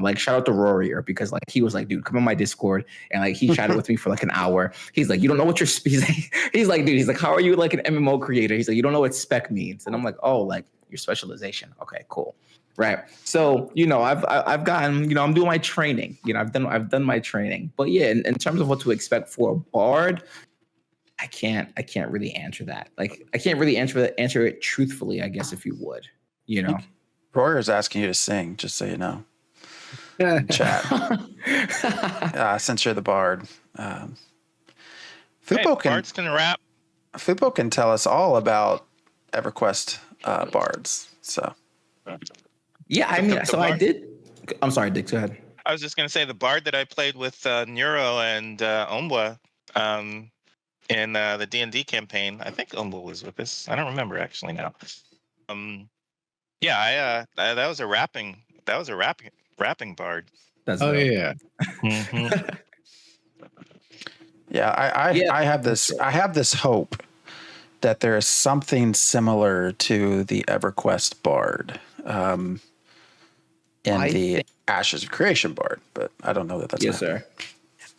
Like shout out to Rory because like he was like, dude, come on my Discord. And like he chatted with me for like an hour. He's like, you don't know what your he's like, dude, he's like, how are you like an MMO creator? He's like, you don't know what spec means. And I'm like, oh, like your specialization. Okay, cool. Right. So, I've gotten, I'm doing my training, I've done my training, but yeah, in terms of what to expect for a Bard, I can't really answer that. Like, I can't really answer it truthfully, I guess, if you would, Royer's asking you to sing, just so you know. Chat. Since you're the Bard. Fupo Bards can rap. Fupo can tell us all about EverQuest Bards. So. Yeah, I mean, so I did. I'm sorry, Dick. Go ahead. I was just going to say the Bard that I played with Neuro and Ombwa in the D&D campaign. I think Ombwa was with us. I don't remember actually now. Yeah, that was a rapping Bard. Yeah. Mm-hmm. Yeah, I have this hope that there is something similar to the EverQuest Bard. In Ashes of Creation Bard, but I don't know that that's yes, sir.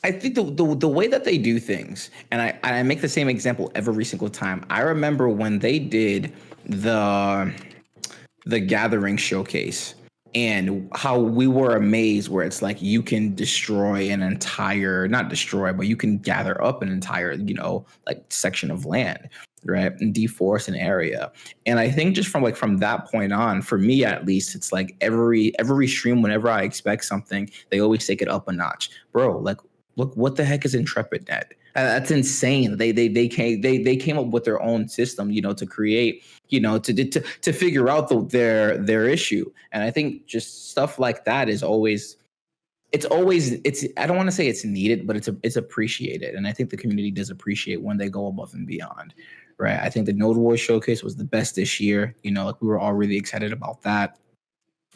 I think the way that they do things, and I make the same example every single time. I remember when they did the Gathering showcase, and how we were amazed where it's like you can destroy an entire, not destroy, but you can gather up an entire, like section of land, right? And deforest an area. And I think just from that point on, for me at least, it's like every stream, whenever I expect something, they always take it up a notch. Bro, like, look, what the heck is Intrepid Net? That's insane. They came up with their own system, to create, to figure out their issue. And I think just stuff like that is always, I don't want to say it's needed, but it's appreciated. And I think the community does appreciate when they go above and beyond, right? I think the Node Wars showcase was the best this year. Like we were all really excited about that.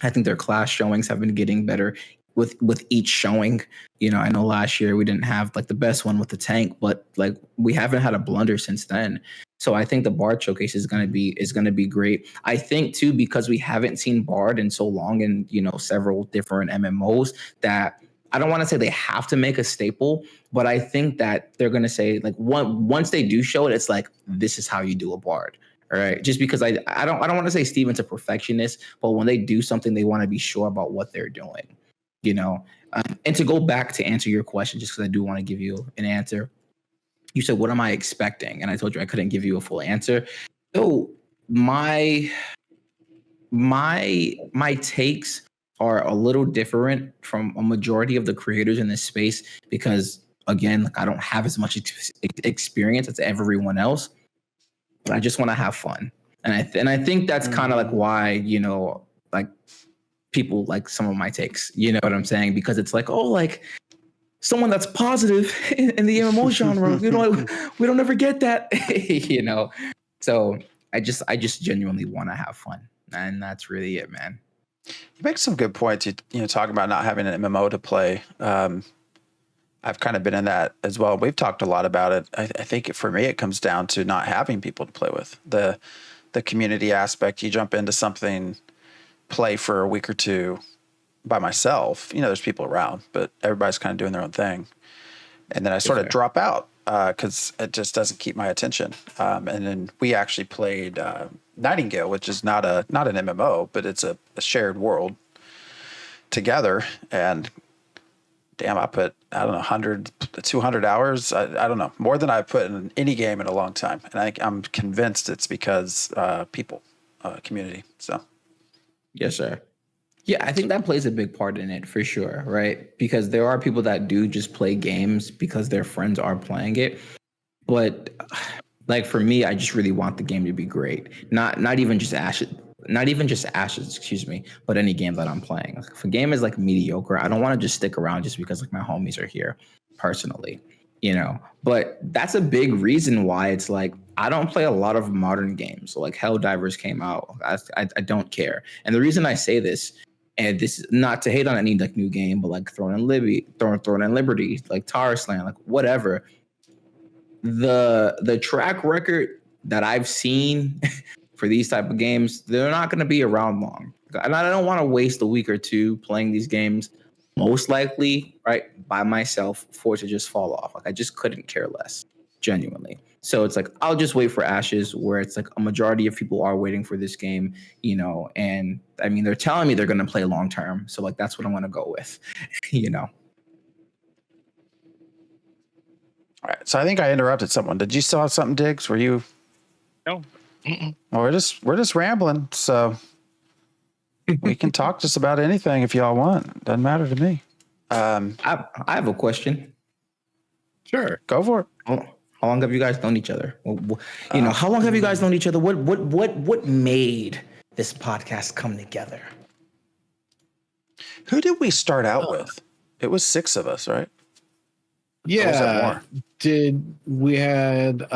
I think their class showings have been getting better with each showing. I know last year we didn't have like the best one with the tank, but like we haven't had a blunder since then. So I think the Bard showcase is gonna be great. I think too, because we haven't seen Bard in so long in several different MMOs, that I don't want to say they have to make a staple, but I think that they're gonna say like once they do show it, it's like this is how you do a Bard. All right, just because I don't want to say Steven's a perfectionist, but when they do something, they want to be sure about what they're doing. And to go back to answer your question, just because I do want to give you an answer. You said, what am I expecting? And I told you I couldn't give you a full answer. So my takes are a little different from a majority of the creators in this space because, again, like I don't have as much experience as everyone else, but I just want to have fun. And I think that's kind of like why, like people like some of my takes, you know what I'm saying? Because it's like, oh, like someone that's positive in the MMO genre, we don't ever get that, So I just genuinely want to have fun, and that's really it, man. You make some good points. You talking about not having an MMO to play. I've kind of been in that as well. We've talked a lot about it. I think for me, it comes down to not having people to play with. The community aspect. You jump into something, play for a week or two by myself. There's people around, but everybody's kind of doing their own thing. And then I sort of drop out because it just doesn't keep my attention. And then we actually played Nightingale, which is not an MMO, but it's a shared world together. And damn, I put, 100 to 200 hours. I don't know, more than I've put in any game in a long time. And I'm convinced it's because people, community. So. Yes, sir. Yeah, I think that plays a big part in it for sure, right? Because there are people that do just play games because their friends are playing it. But like for me, I just really want the game to be great. Not even just Ashes, excuse me, but any game that I'm playing. Like, if a game is like mediocre, I don't want to just stick around just because like my homies are here personally, you know. But that's a big reason why it's like I don't play a lot of modern games. So like Helldivers came out. I don't care. And the reason I say this, and this is not to hate on any like new game, but like Throne and Liberty, like Tarsland, like whatever. The track record that I've seen for these type of games, they're not going to be around long. And I don't want to waste a week or two playing these games, most likely, right, by myself for it to just fall off. Like I just couldn't care less, genuinely. So it's like I'll just wait for Ashes, where it's like a majority of people are waiting for this game, you know. And I mean, they're telling me they're going to play long term, so like that's what I'm going to go with, you know. All right. So I think I interrupted someone. Did you still have something, Diggs? Were you? No. Well, we're just rambling, so we can talk just about anything if y'all want. Doesn't matter to me. I have a question. Sure. Go for it. How long have you guys known each other? You know, how long have you guys known each other? What made this podcast come together? Who did we start out with? It was 6 of us, right? Yeah. Did we had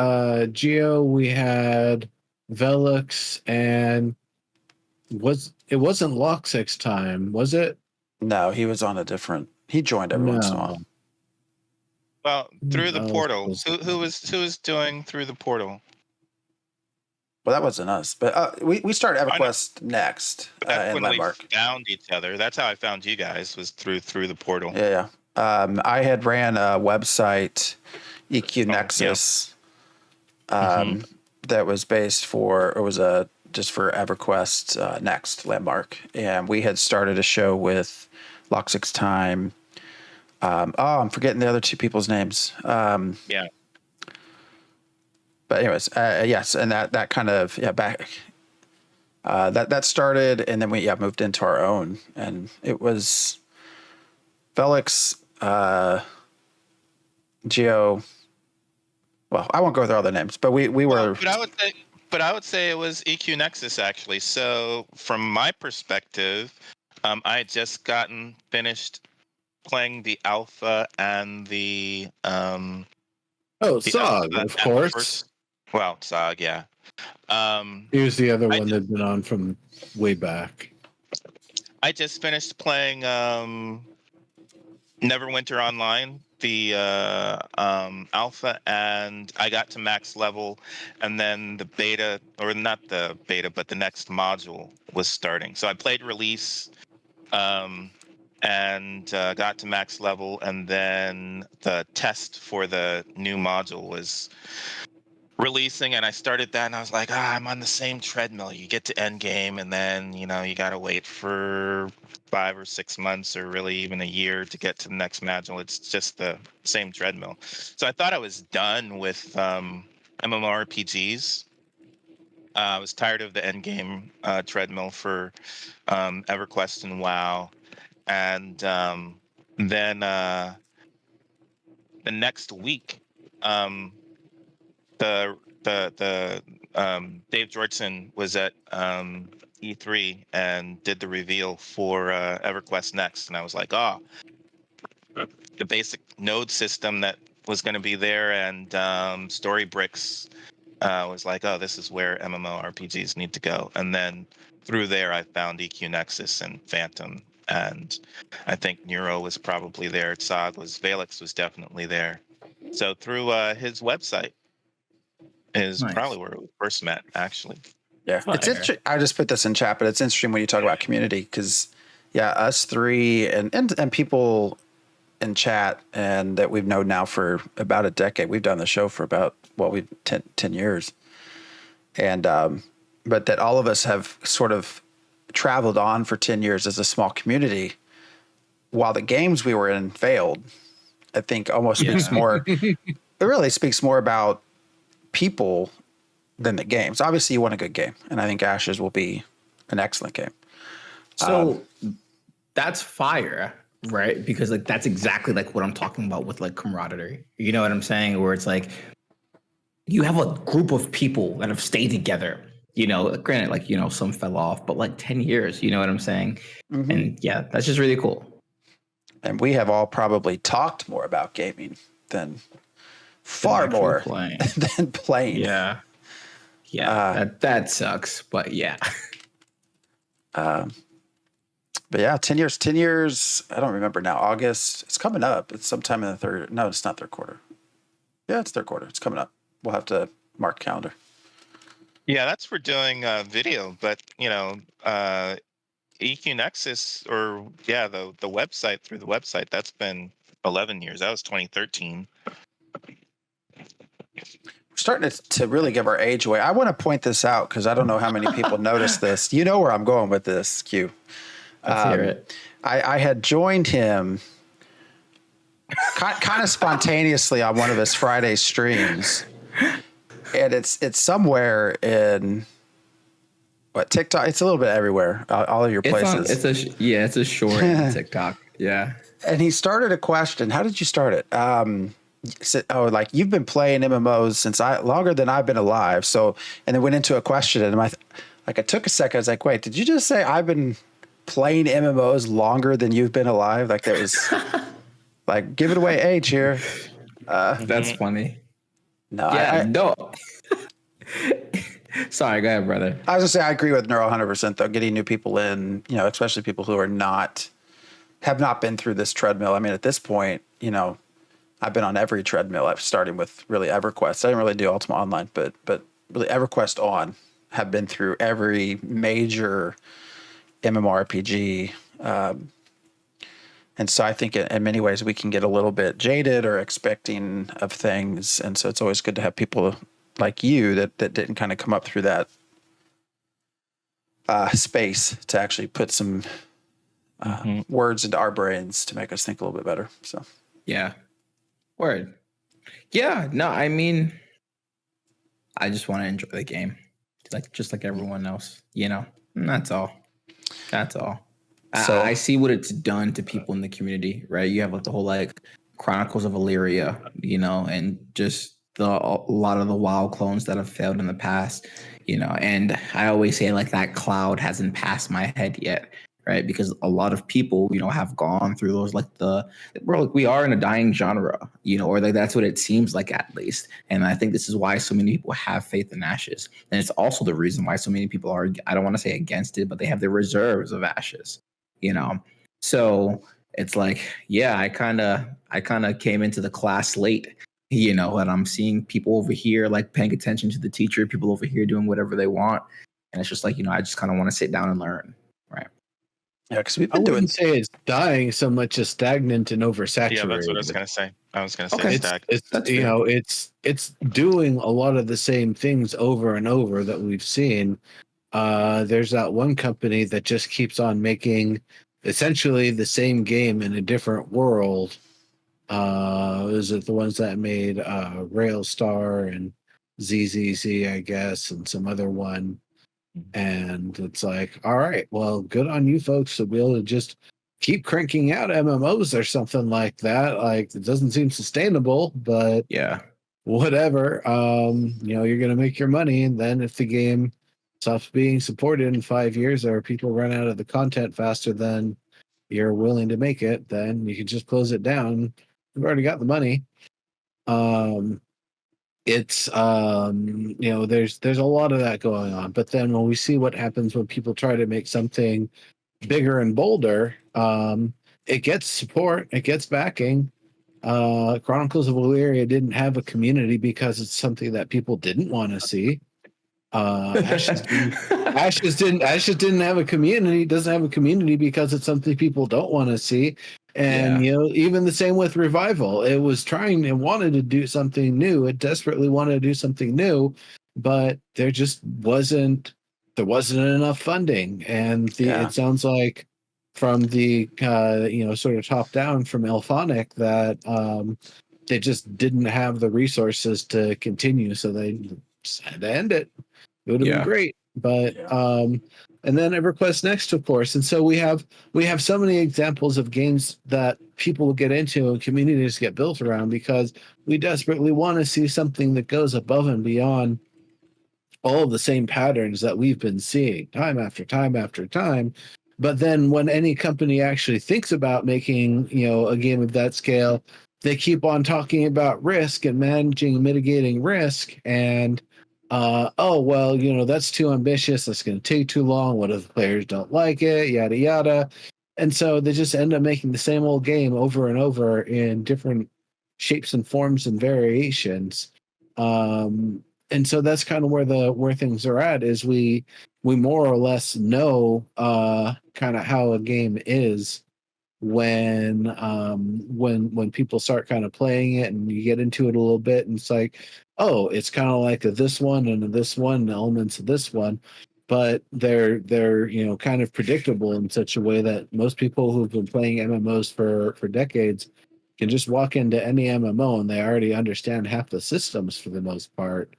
Geo, we had Velux, and it wasn't Loxix time, was it? No, he was on a different. He joined every once in a while. Well, through the No, portal. Who was doing through the portal? Well, that wasn't us, but we started EverQuest next That's in when we Landmark. found each other. That's how I found you guys, was through the portal. Yeah. I had ran a website, EQ Nexus, that was based for, it was just for EverQuest Next Landmark, and we had started a show with Loxix Time. I'm forgetting the other 2 people's names. Yeah. But anyways, yes, and that kind of back. That started, and then we moved into our own, and it was Felix, Geo. Well, I won't go through all the names, but we were. But I would say it was EQ Nexus actually. So from my perspective, I had just finished playing the alpha and the Sog, of course. Sog, yeah. He was the other one that'd been on from way back. I just finished playing Neverwinter Online, the alpha, and I got to max level, and then the beta, or not the beta, but the next module was starting. So I played release, and got to max level, and then the test for the new module was releasing, and I started that, and I was like, I'm on the same treadmill. You get to end game, and then you got to wait for 5 or 6 months, or really even a year, to get to the next module. It's just the same treadmill. So I thought I was done with MMORPGs. I was tired of the end game treadmill for EverQuest and WoW, and then the next week, the Dave Georgeson was at E3 and did the reveal for EverQuest Next, and I was like, the basic node system that was going to be there, and story bricks was like, this is where MMORPGs need to go. And then through there, I found EQ Nexus and Phantom, and I think Neuro was probably there. Valix was definitely there. So through his website is probably where we first met, actually. Yeah, it's interesting. I just put this in chat, but it's interesting when you talk about community, because us 3 and people in chat, and that we've known now for about a decade. We've done the show for about 10 years, and but that all of us have sort of traveled on for 10 years as a small community, while the games we were in failed. I think almost speaks more. It really speaks more about people than the games. Obviously, you want a good game, and I think Ashes will be an excellent game. So that's fire, right? Because like that's exactly like what I'm talking about with like camaraderie. You know what I'm saying? Where it's like you have a group of people that have stayed together. Granted, like some fell off, but like 10 years. You know what I'm saying? Mhm. And yeah, that's just really cool. And we have all probably talked more about gaming than far more playing. than playing. Yeah. That sucks, but yeah. But yeah, 10 years. 10 years. I don't remember now. August. It's coming up. It's sometime in the third. No, it's not third quarter. Yeah, it's third quarter. It's coming up. We'll have to mark calendar. Yeah, that's for doing video, but EQ Nexus the website through the website, that's been 11 years. That was 2013. We're starting to really give our age away. I want to point this out because I don't know how many people noticed this. You know where I'm going with this, Q. Let's hear it. I had joined him kind of spontaneously on one of his Friday streams, and it's somewhere in TikTok. It's a little bit everywhere, all of your places. It's a short TikTok. Yeah. And he started a question. How did you start it? Said, like you've been playing MMOs since longer than I've been alive. So, and then went into a question, and I took a second. I was like, wait, did you just say I've been playing MMOs longer than you've been alive? Like that was like giving away age here. That's funny. No, no. Sorry, go ahead, brother. I was gonna say I agree with Neuro 100% though. Getting new people in, especially people who have not been through this treadmill. I mean, at this point, I've been on every treadmill. I'm starting with really EverQuest. I didn't really do Ultima Online, but really EverQuest on. Have been through every major MMORPG. And so I think in many ways we can get a little bit jaded or expecting of things. And so it's always good to have people like you that didn't kind of come up through that space to actually put some words into our brains to make us think a little bit better. So, yeah. Word. Yeah. No, I mean, I just want to enjoy the game just like everyone else, And that's all. That's all. So I see what it's done to people in the community, right? You have like the whole like Chronicles of Illyria, and just a lot of the WoW clones that have failed in the past, and I always say like that cloud hasn't passed my head yet, right? Because a lot of people, have gone through those we are in a dying genre, or like that's what it seems like at least. And I think this is why so many people have faith in Ashes. And it's also the reason why so many people are, I don't want to say against it, but they have their reserves of Ashes, So it's like, yeah, I kind of came into the class late, and I'm seeing people over here like paying attention to the teacher, people over here doing whatever they want. And it's just like, I just kind of want to sit down and learn. Right. Yeah, because we've I been wouldn't say it's dying so much as stagnant and oversaturated. Yeah, that's what I was gonna say. Okay. It's doing a lot of the same things over and over that we've seen. There's that one company that just keeps on making essentially the same game in a different world. Is it the ones that made Railstar and ZZZ, I guess, and some other one? And it's like, all right, well, good on you folks to be able to just keep cranking out MMOs or something like that. Like, it doesn't seem sustainable, but yeah, whatever. You're gonna make your money, and then if the game stops being supported in 5 years, or people run out of the content faster than you're willing to make it, then you can just close it down. You've already got the money. It's there's a lot of that going on. But then when we see what happens when people try to make something bigger and bolder, it gets support, it gets backing. Chronicles of Illyria didn't have a community because it's something that people didn't want to see. Ashes didn't have a community, doesn't have a community because it's something people don't want to see. And even the same with Revival. It was trying and wanted to do something new. It desperately wanted to do something new, but there just wasn't enough funding. And it sounds like from the sort of top down from Elphonic that they just didn't have the resources to continue, so they just had to end it. It would have been great. But and then EverQuest Next, of course. And so we have so many examples of games that people will get into and communities get built around because we desperately want to see something that goes above and beyond all of the same patterns that we've been seeing time after time after time. But then when any company actually thinks about making, a game of that scale, they keep on talking about risk and managing and mitigating risk. And oh, well, that's too ambitious. That's going to take too long. What if the players don't like it? Yada, yada. And so they just end up making the same old game over and over in different shapes and forms and variations. And so that's kind of where things are at, is we more or less know kind of how a game is when people start kind of playing it and you get into it a little bit, and it's like, oh, it's kind of like this one and this one, elements of this one, but they're kind of predictable in such a way that most people who've been playing MMOs for decades can just walk into any MMO and they already understand half the systems for the most part,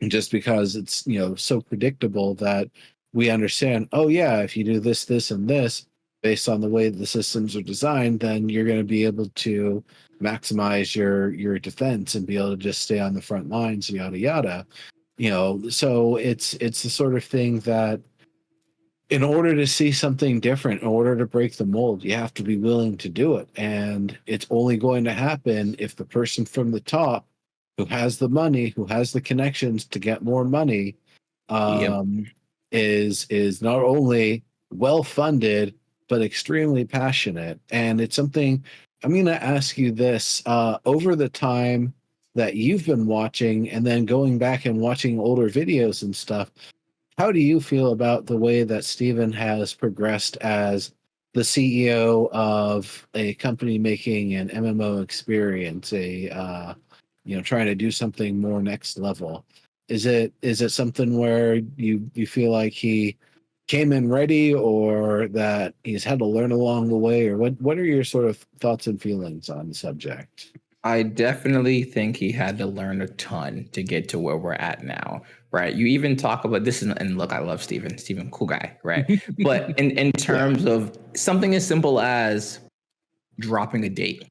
just because it's so predictable that we understand, oh yeah, if you do this, this, and this based on the way the systems are designed, then you're going to be able to maximize your defense and be able to just stay on the front lines, yada yada. So it's the sort of thing that, in order to see something different, in order to break the mold, you have to be willing to do it. And it's only going to happen if the person from the top, who has the money, who has the connections to get more money, is not only well funded but extremely passionate. And it's something I'm going to ask you this: over the time that you've been watching, and then going back and watching older videos and stuff, how do you feel about the way that Steven has progressed as the CEO of a company making an MMO experience, trying to do something more next level? Is it something where you feel like he came in ready, or that he's had to learn along the way, or what are your sort of thoughts and feelings on the subject? I definitely think he had to learn a ton to get to where we're at now, right? You even talk about this, and look, I love Steven. Steven, cool guy, right? But in terms of something as simple as dropping a date,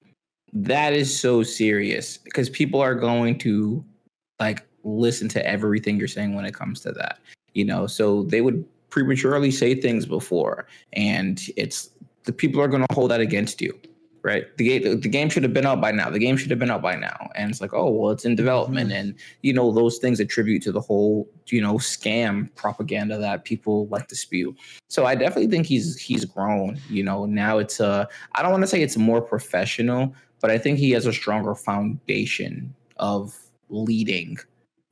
that is so serious because people are going to listen to everything you're saying when it comes to that. So they would prematurely say things before, and it's the people are going to hold that against you, right? The game should have been out by now. The game should have been out by now. And it's like, oh, well, it's in development. And, those things attribute to the whole, scam propaganda that people like to spew. So I definitely think he's grown. Now it's I don't want to say it's more professional, but I think he has a stronger foundation of leading,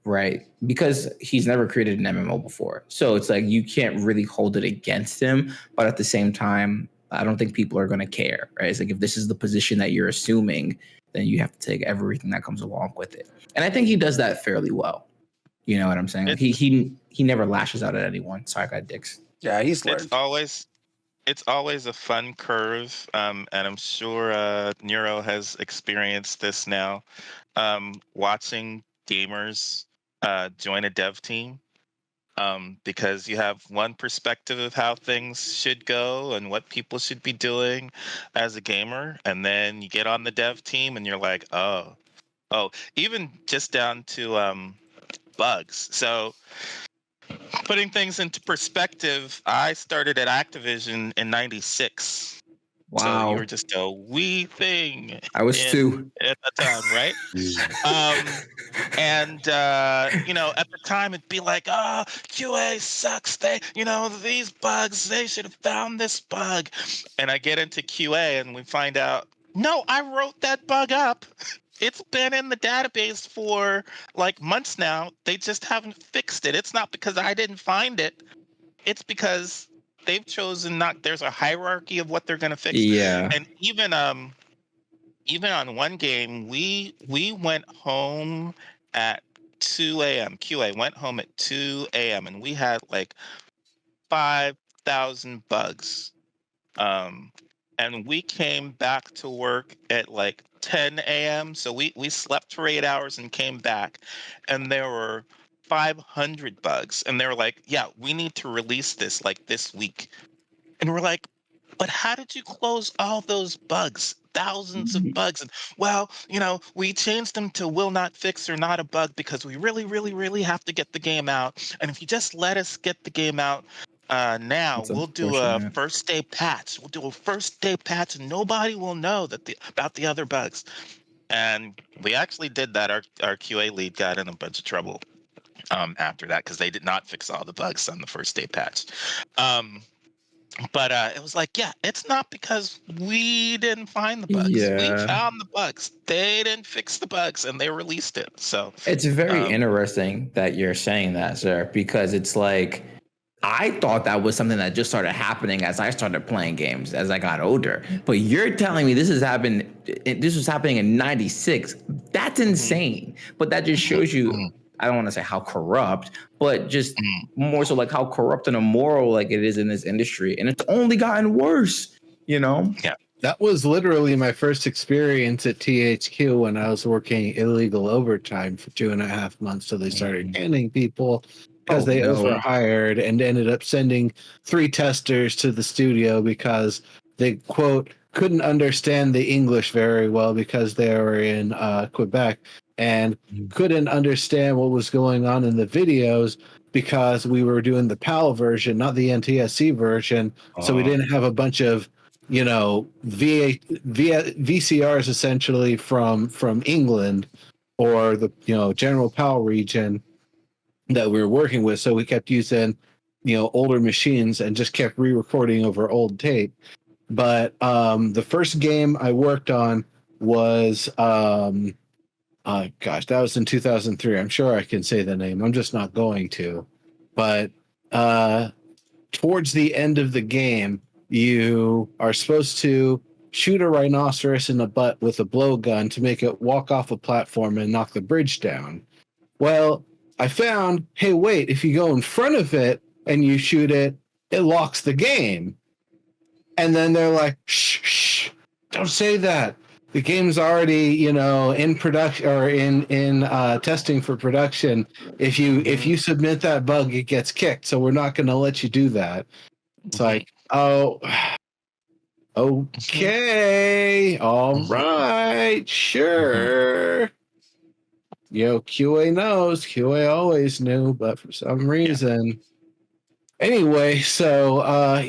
right? Because he's never created an MMO before. So it's like you can't really hold it against him. But at the same time, I don't think people are going to care, right? It's like if this is the position that you're assuming, then you have to take everything that comes along with it. And I think he does that fairly well. You know what I'm saying? Like he never lashes out at anyone. Sorry, I got dicks. Yeah, he's It's learned. always a fun curve, and I'm sure Nero has experienced this now. Watching gamers join a dev team, because you have one perspective of how things should go and what people should be doing as a gamer, and then you get on the dev team and you're like, oh, even just down to bugs. So putting things into perspective, I started at Activision in '96. So you Wow. were just a wee thing I was too. at the time, right? And at the time it'd be like, oh, QA sucks. These bugs, they should have found this bug. And I get into QA and we find out, no, I wrote that bug up. It's been in the database for like months now. They just haven't fixed it. It's not because I didn't find it. It's because they've chosen not. There's a hierarchy of what they're going to fix. Yeah. And even on one game, we went home at 2 a.m. QA went home at 2 a.m. and we had like 5,000 bugs. And we came back to work at like 10 a.m. So we slept for 8 hours and came back, and there were 500 bugs. And they were like, yeah, we need to release this like this week. And we're like, but how did you close all those bugs? Thousands of bugs. And well, we changed them to will not fix or not a bug because we really, really, really have to get the game out. And if you just let us get the game out now, That's we'll do a unfortunate. first day patch. We'll do a first day patch and nobody will know about the other bugs. And we actually did that. Our QA lead got in a bunch of trouble after that because they did not fix all the bugs on the first day patch. But it was like, yeah, it's not because we didn't find the bugs. We Yeah. found the bugs. They didn't fix the bugs, and they released it. So It's very um, interesting that you're saying that, sir, because it's like I thought that was something that just started happening as I started playing games as I got older. But you're telling me this was happening in '96. That's insane. But that just shows you, I don't want to say how corrupt, but just more so like how corrupt and immoral like it is in this industry. And it's only gotten worse, yeah. That was literally my first experience at THQ when I was working illegal overtime for 2.5 months. So they started canning people because they overhired and ended up sending 3 testers to the studio because they, quote, couldn't understand the English very well because they were in Quebec and couldn't understand what was going on in the videos because we were doing the PAL version, not the NTSC version. So we didn't have a bunch of VCRs essentially from England or the general PAL region that we were working with. So we kept using older machines and just kept re-recording over old tape. But the first game I worked on was that was in 2003. I'm sure I can say the name. I'm just not going to. But towards the end of the game, you are supposed to shoot a rhinoceros in the butt with a blowgun to make it walk off a platform and knock the bridge down. Well, I found, hey, wait, if you go in front of it and you shoot it, it locks the game. And then they're like, shh, don't say that. The game's already, in production or in testing for production. If you submit that bug, it gets kicked. So we're not going to let you do that. It's like, oh, okay, all right, sure. QA knows. QA always knew, but for some reason. Anyway, so I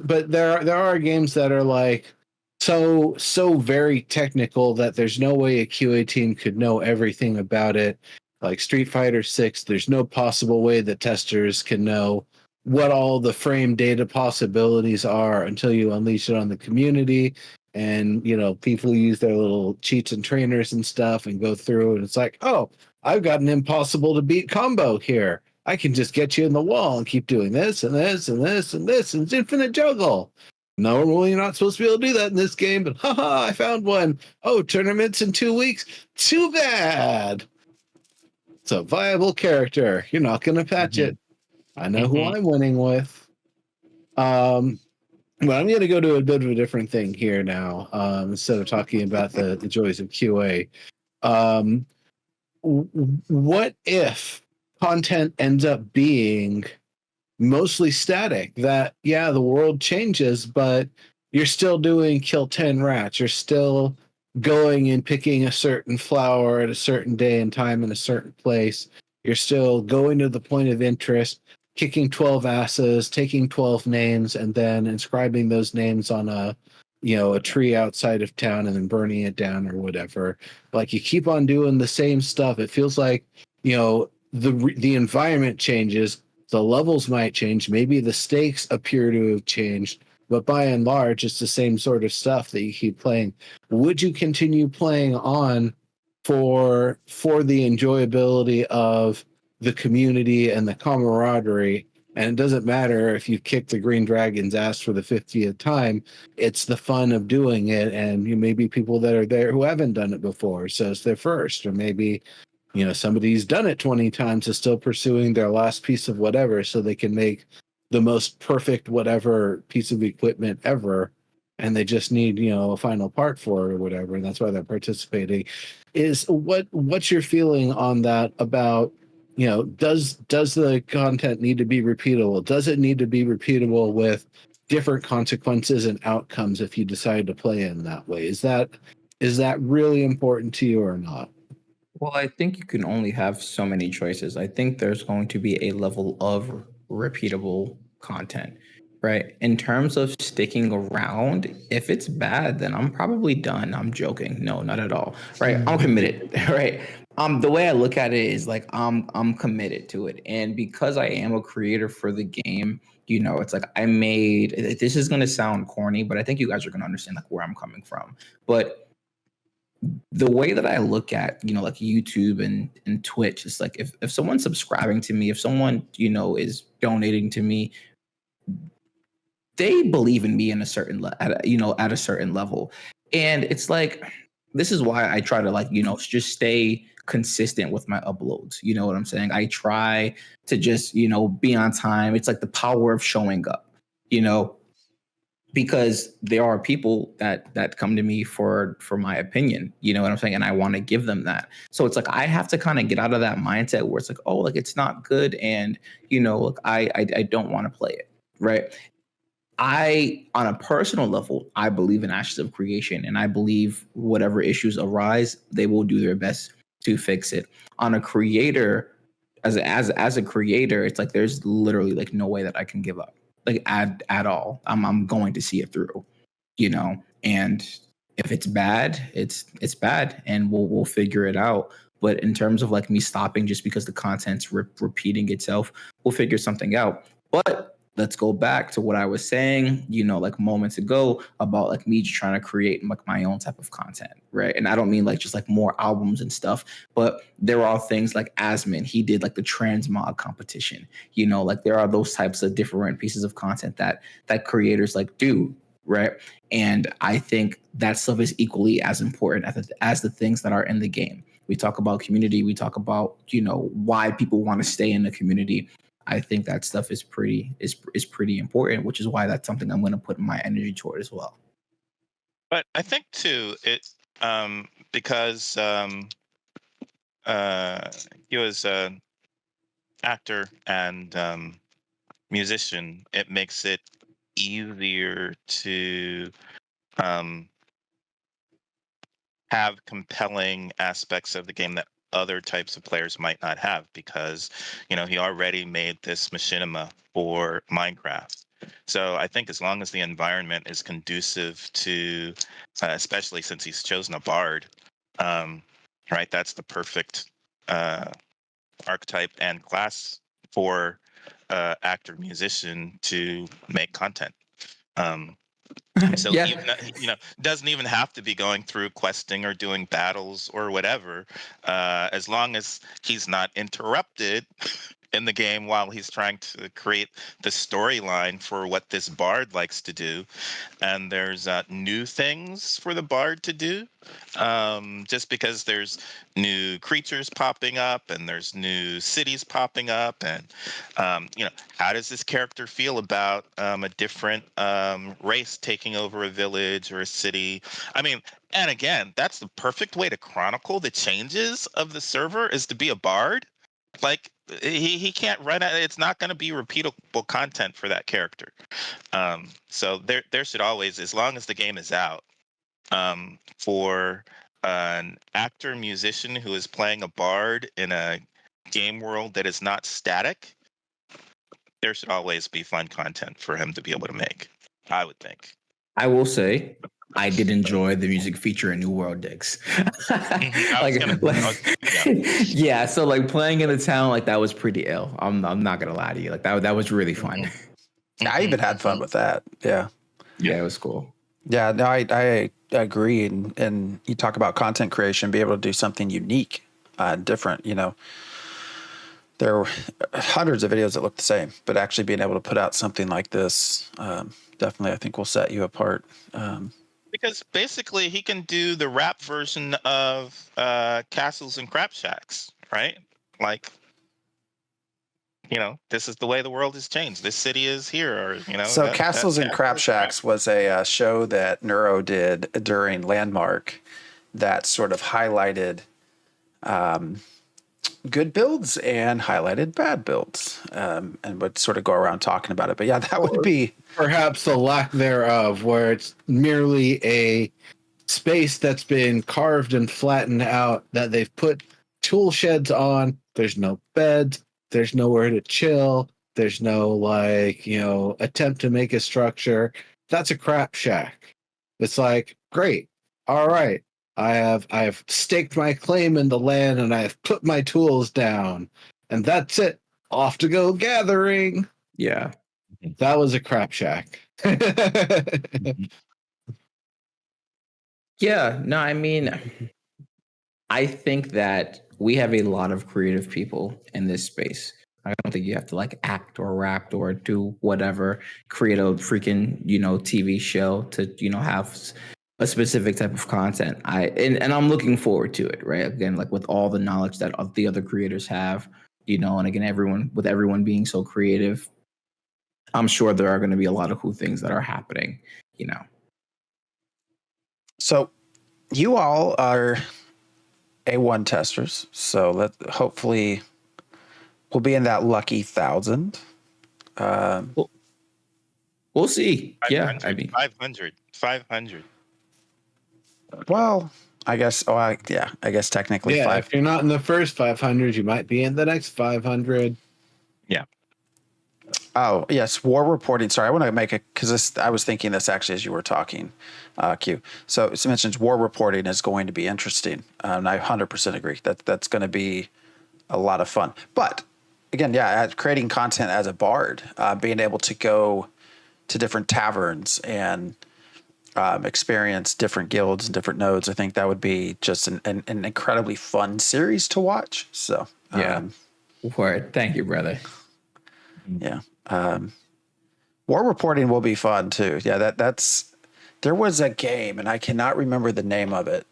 but there are games that are like so very technical that there's no way a QA team could know everything about it. Like Street Fighter 6, there's no possible way that testers can know what all the frame data possibilities are until you unleash it on the community. And people use their little cheats and trainers and stuff and go through, and it's like, oh, I've got an impossible to beat combo here. I can just get you in the wall and keep doing this and this and this and this, and it's infinite juggle. Normally, you're not supposed to be able to do that in this game, but haha, I found one. Oh, tournaments in 2 weeks? Too bad. It's a viable character. You're not going to patch it. I know who I'm winning with. But I'm going to go to a bit of a different thing here now, instead of talking about the joys of QA. What if content ends up being mostly static? That, yeah, the world changes, but you're still doing kill 10 rats. You're still going and picking a certain flower at a certain day and time in a certain place. You're still going to the point of interest, kicking 12 asses, taking 12 names, and then inscribing those names on a tree outside of town and then burning it down or whatever. Like, you keep on doing the same stuff. It feels like, the environment changes, the levels might change, maybe the stakes appear to have changed, but by and large, it's the same sort of stuff that you keep playing. Would you continue playing on for the enjoyability of the community and the camaraderie? And it doesn't matter if you kick the Green Dragon's ass for the 50th time. It's the fun of doing it, and maybe people that are there who haven't done it before, so it's their first, or maybe somebody who's done it 20 times is still pursuing their last piece of whatever so they can make the most perfect whatever piece of equipment ever. and they just need, a final part for it or whatever, and that's why they're participating. Is what's your feeling on that about, does the content need to be repeatable? Does it need to be repeatable with different consequences and outcomes if you decide to play in that way? Is that really important to you or not? Well, I think you can only have so many choices. I think there's going to be a level of repeatable content, right? In terms of sticking around, if it's bad, then I'm probably done. I'm joking. No, not at all. Right? I'm committed, right? The way I look at it is like I'm committed to it. And because I am a creator for the game, it's like I made this is gonna sound corny, but I think you guys are gonna understand like where I'm coming from. But the way that I look at, like YouTube and Twitch, is like if someone's subscribing to me, if someone, is donating to me, they believe in me in a certain at a certain level. And it's like this is why I try to like, just stay consistent with my uploads. You know what I'm saying? I try to just, be on time. It's like the power of showing up, you know, because there are people that come to me for my opinion, you know what I'm saying, and I want to give them that. So it's like I have to kind of get out of that mindset where it's like, oh, like it's not good, and look, I don't want to play it, right? I, on a personal level, I believe in Ashes of Creation, and I believe whatever issues arise, they will do their best to fix it. On a creator, as a creator, it's like there's literally like no way that I can give up, like at all. I'm going to see it through, and if it's bad, it's bad, and we'll figure it out. But in terms of like me stopping just because the content's repeating itself, we'll figure something out. But let's go back to what I was saying, like moments ago about like me just trying to create like my own type of content, right? And I don't mean like just like more albums and stuff, but there are things like Asman, he did like the transmog competition, like there are those types of different pieces of content that creators like do, right? And I think that stuff is equally as important as the things that are in the game. We talk about community, we talk about, why people want to stay in the community. I think that stuff is pretty important, which is why that's something I'm going to put my energy toward as well. But I think too, it because he was an actor and musician, it makes it easier to um, have compelling aspects of the game that other types of players might not have, because he already made this machinima for Minecraft. So I think as long as the environment is conducive to, especially since he's chosen a bard, right, that's the perfect archetype and class for actor musician to make content. So Yeah. even doesn't even have to be going through questing or doing battles or whatever, as long as he's not interrupted in the game while he's trying to create the storyline for what this bard likes to do. And there's new things for the bard to do, just because there's new creatures popping up and there's new cities popping up, and how does this character feel about a different race taking over a village or a city? I mean, and again, that's the perfect way to chronicle the changes of the server, is to be a bard. Like he can't run it. It's not going to be repeatable content for that character. So there should always, as long as the game is out, for an actor musician who is playing a bard in a game world that is not static, there should always be fun content for him to be able to make, I would think. I will say I did enjoy the music feature in New World Dicks. Yeah. So like playing in the town, like that was pretty ill. I'm not gonna lie to you. Like that was really fun. I even had fun with that. Yeah. Yeah, it was cool. Yeah, no, I agree. And you talk about content creation, be able to do something unique, different, there were hundreds of videos that look the same, but actually being able to put out something like this, definitely, I think will set you apart. Because basically he can do the rap version of Castles and Crap Shacks, right? Like, this is the way the world has changed. This city is here, or So Castles and Crap Shacks was a show that Neuro did during Landmark that sort of highlighted good builds and highlighted bad builds, and would sort of go around talking about it. But yeah, that would be perhaps the lack thereof, where it's merely a space that's been carved and flattened out that they've put tool sheds on. There's no beds. There's nowhere to chill. There's no attempt to make a structure. That's a crap shack. It's like, great. All right. I have staked my claim in the land and I have put my tools down. And that's it. Off to go gathering. Yeah. That was a crap shack. Yeah. No, I mean, I think that we have a lot of creative people in this space. I don't think you have to act or rap or do whatever, create a freaking, TV show to, have a specific type of content. And I'm looking forward to it, right? Again, with all the knowledge that the other creators have, and again, everyone being so creative, I'm sure there are going to be a lot of cool things that are happening, So you all are A1 testers, so hopefully we'll be in that lucky 1,000. We'll see. Yeah, I mean 500. Well, I guess. Oh, I guess technically yeah, 5. if you're not in the first 500, you might be in the next 500. Yeah. Oh yes, war reporting. Sorry, I want to make it because I was thinking this actually as you were talking, Q. So it mentions war reporting is going to be interesting, and I 100% agree that's going to be a lot of fun. But again, yeah, creating content as a bard, being able to go to different taverns and experience different guilds and different nodes, I think that would be just an incredibly fun series to watch. So yeah. Word. Thank you, brother. Yeah. War reporting will be fun too. Yeah, there was a game and I cannot remember the name of it.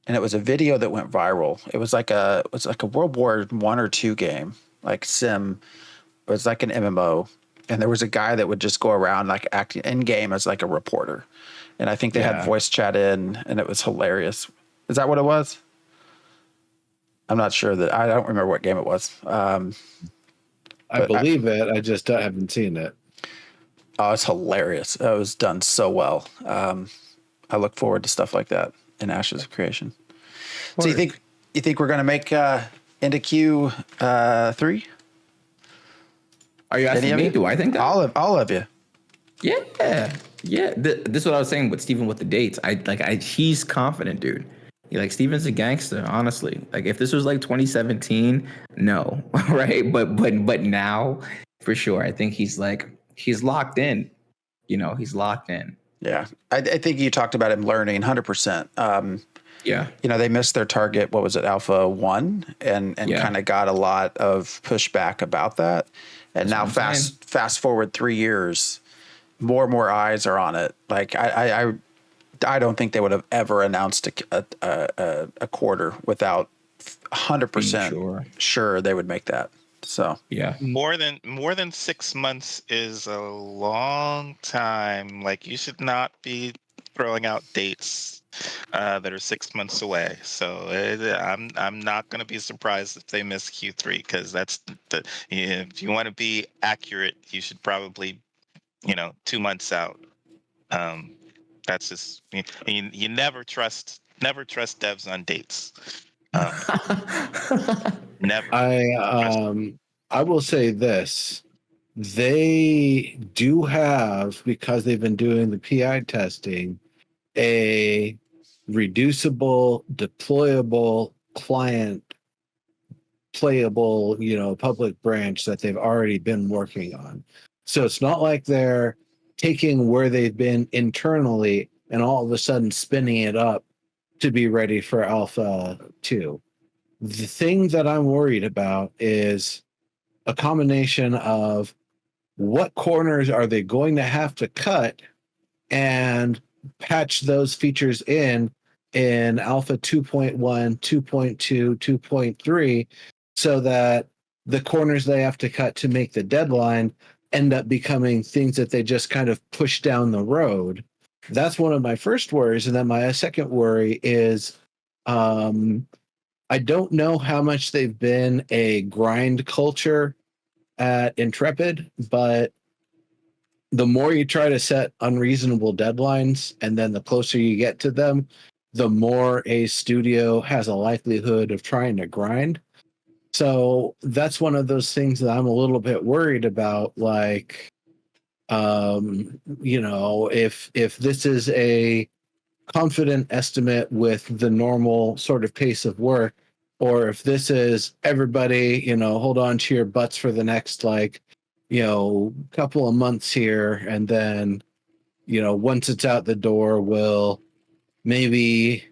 And it was a video that went viral. It was like a World War I or II game, like sim. It was like an MMO. And there was a guy that would just go around acting in game as a reporter. And I think they had voice chat in and it was hilarious. Is that what it was? I'm not sure I don't remember what game it was. I believe it. I just haven't seen it. Oh, it's hilarious. It was done so well. I look forward to stuff like that in Ashes of Creation. Word. So you think we're going to make into Q3? Are you asking me? Do I think that? All of you. Yeah. This is what I was saying with Steven with the dates. He's confident, dude. Steven's a gangster, honestly. If this was 2017, no, right? But now, for sure, I think he's locked in. He's locked in. Yeah, I think you talked about him learning 100%. Yeah, they missed their target. What was it, Alpha 1, and kind of got a lot of pushback about that. And now fast forward 3 years, more eyes are on it. I don't think they would have ever announced a quarter without 100% sure they would make that. So yeah, more than 6 months is a long time. You should not be throwing out dates that are 6 months away. So I'm not going to be surprised if they miss Q3 because if you want to be accurate, you should probably 2 months out. That's just you never trust devs on dates. Never. I will say this. They do have, because they've been doing the PI testing, a reducible, deployable client playable, public branch that they've already been working on. So it's not like they're taking where they've been internally and all of a sudden spinning it up to be ready for Alpha 2. The thing that I'm worried about is a combination of what corners are they going to have to cut and patch those features in Alpha 2.1, 2.2, 2.3, so that the corners they have to cut to make the deadline end up becoming things that they just kind of push down the road. That's one of my first worries. And then my second worry is I don't know how much they've been a grind culture at Intrepid, but the more you try to set unreasonable deadlines and then the closer you get to them, the more a studio has a likelihood of trying to grind. So that's one of those things that I'm a little bit worried about. Like, if this is a confident estimate with the normal sort of pace of work, or if this is everybody, hold on to your butts for the next couple of months here, and then once it's out the door, we'll maybe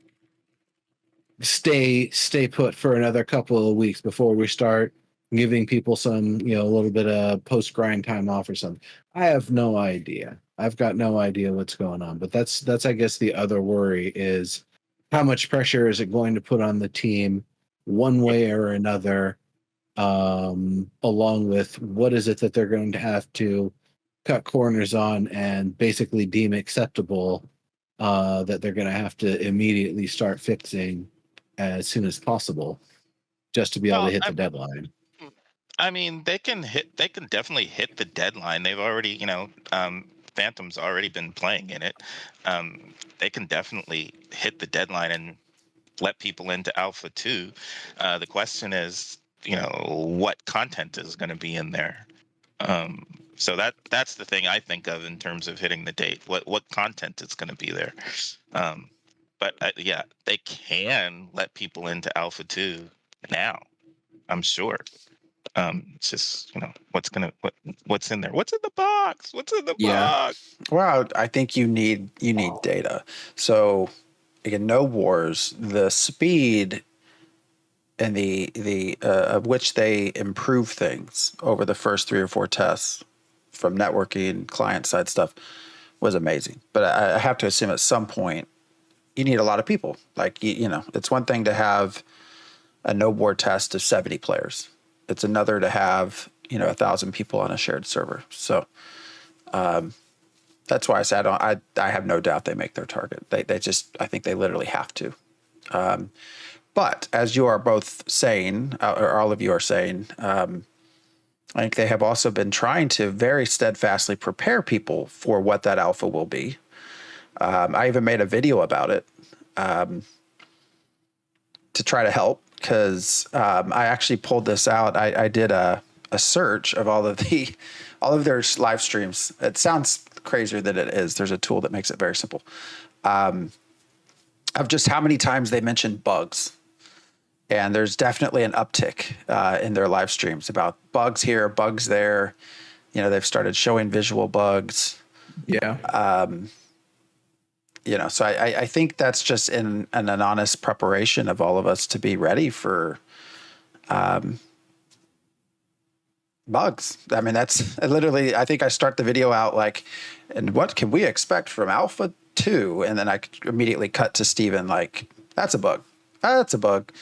stay put for another couple of weeks before we start giving people some a little bit of post grind time off or something. I have no idea. I've got no idea what's going on, but that's I guess the other worry is how much pressure is it going to put on the team one way or another, along with what is it that they're going to have to cut corners on and basically deem acceptable, that they're going to have to immediately start fixing as soon as possible just to be able to hit the deadline. I mean, they can definitely hit the deadline. They've already, Phantom's already been playing in it. They can definitely hit the deadline and let people into Alpha 2. The question is, what content is going to be in there? So that's the thing I think of in terms of hitting the date. What content is going to be there? But yeah, they can let people into Alpha 2 now, I'm sure. It's just what's in there? What's in the box? What's in the box? Well, I think you need data. So again, no wars. The speed and the of which they improve things over the first 3 or 4 tests from networking client side stuff was amazing. But I have to assume at some point you need a lot of people. Like it's one thing to have a no board test of 70 players. It's another to have 1,000 people on a shared server. So that's why I said I have no doubt they make their target. They just, I think they literally have to. But as you are both saying, or all of you are saying, I think they have also been trying to very steadfastly prepare people for what that alpha will be. I even made a video about it to try to help, because I actually pulled this out. I did a search of all of their live streams. It sounds crazier than it is. There's a tool that makes it very simple. Of just how many times they mentioned bugs. And there's definitely an uptick in their live streams about bugs here, bugs there. They've started showing visual bugs. Yeah. So I think that's just an honest preparation of all of us to be ready for bugs. I mean, that's literally, I think I start the video out like, and what can we expect from Alpha 2? And then I immediately cut to Steven like, that's a bug. That's a bug.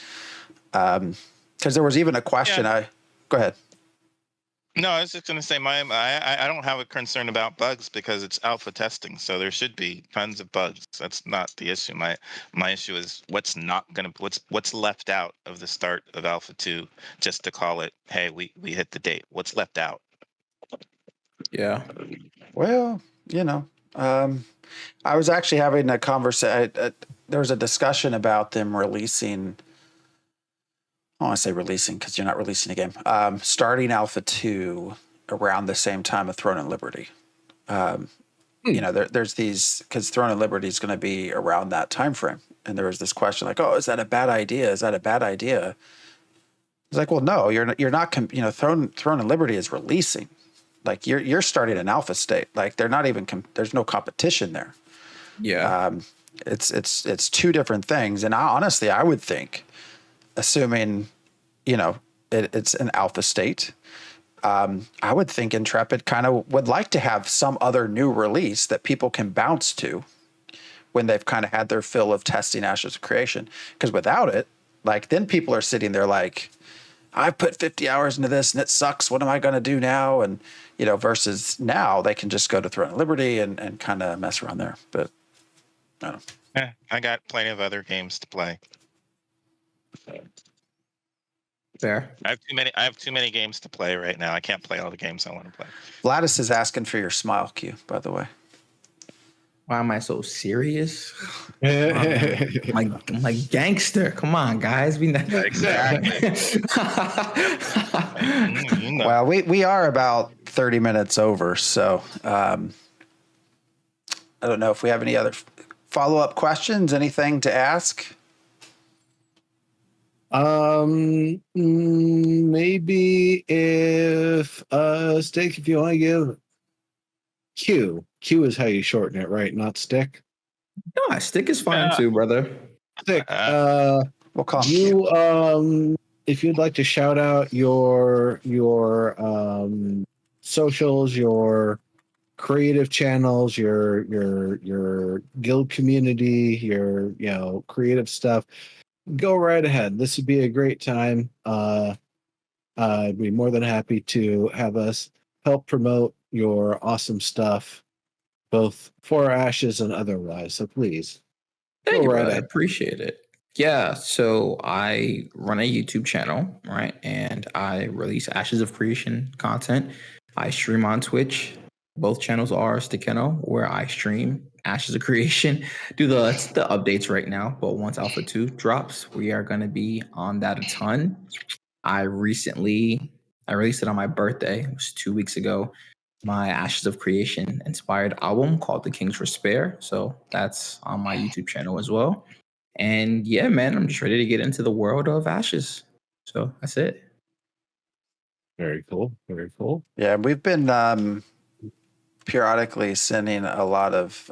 Because there was even a question. Yeah. Go ahead. No, I was just going to say I don't have a concern about bugs because it's alpha testing, so there should be tons of bugs. That's not the issue. My issue is what's left out of the start of Alpha 2 just to call it, hey, we hit the date. What's left out? Yeah. Well, I was actually having a conversation. There was a discussion about them releasing. I want to say releasing because you're not releasing a game. Starting Alpha 2 around the same time of Throne and Liberty. There's these, because Throne and Liberty is going to be around that time frame. And there was this question like, oh, is that a bad idea? Is that a bad idea? It's like, well, no, you're not. Throne and Liberty is releasing. Like you're starting an alpha state. Like they're not even. There's no competition there. Yeah. It's two different things. And I would think, assuming, it's an alpha state, I would think Intrepid kind of would like to have some other new release that people can bounce to when they've kind of had their fill of testing Ashes of Creation. Because without it, like then people are sitting there like, I've put 50 hours into this and it sucks. What am I going to do now? And, versus now they can just go to Throne of Liberty and kind of mess around there. But I don't know. Yeah, I got plenty of other games to play. Fair. I have too many games to play right now. I can't play all the games I want to play. Vladis is asking for your smile cue, by the way. Why am I so serious? I'm like gangster. Come on, guys. We not Exactly. Well, we are about 30 minutes over, so I don't know if we have any other follow-up questions, anything to ask. Maybe if Stick, if you want to give Q is how you shorten it, right? Not Stick. No, stick is fine too, brother. Stick. We'll call him Q. You if you'd like to shout out your socials, your creative channels, your guild community, your creative stuff, go right ahead. This would be a great time. I'd be more than happy to have us help promote your awesome stuff, both for Ashes and otherwise. So please. Thank go you, right brother. I ahead. appreciate it. Yeah, so I run a YouTube channel, right? And I release Ashes of Creation content. I stream on Twitch. Both channels are SticQeno, where I stream Ashes of Creation. Do the updates right now, but once Alpha 2 drops, we are going to be on that a ton. I released it on my birthday. It was 2 weeks ago. My Ashes of Creation inspired album called The Kings for Spare. So that's on my YouTube channel as well. And yeah, man, I'm just ready to get into the world of Ashes. So that's it. Very cool. Very cool. Yeah, we've been periodically sending a lot of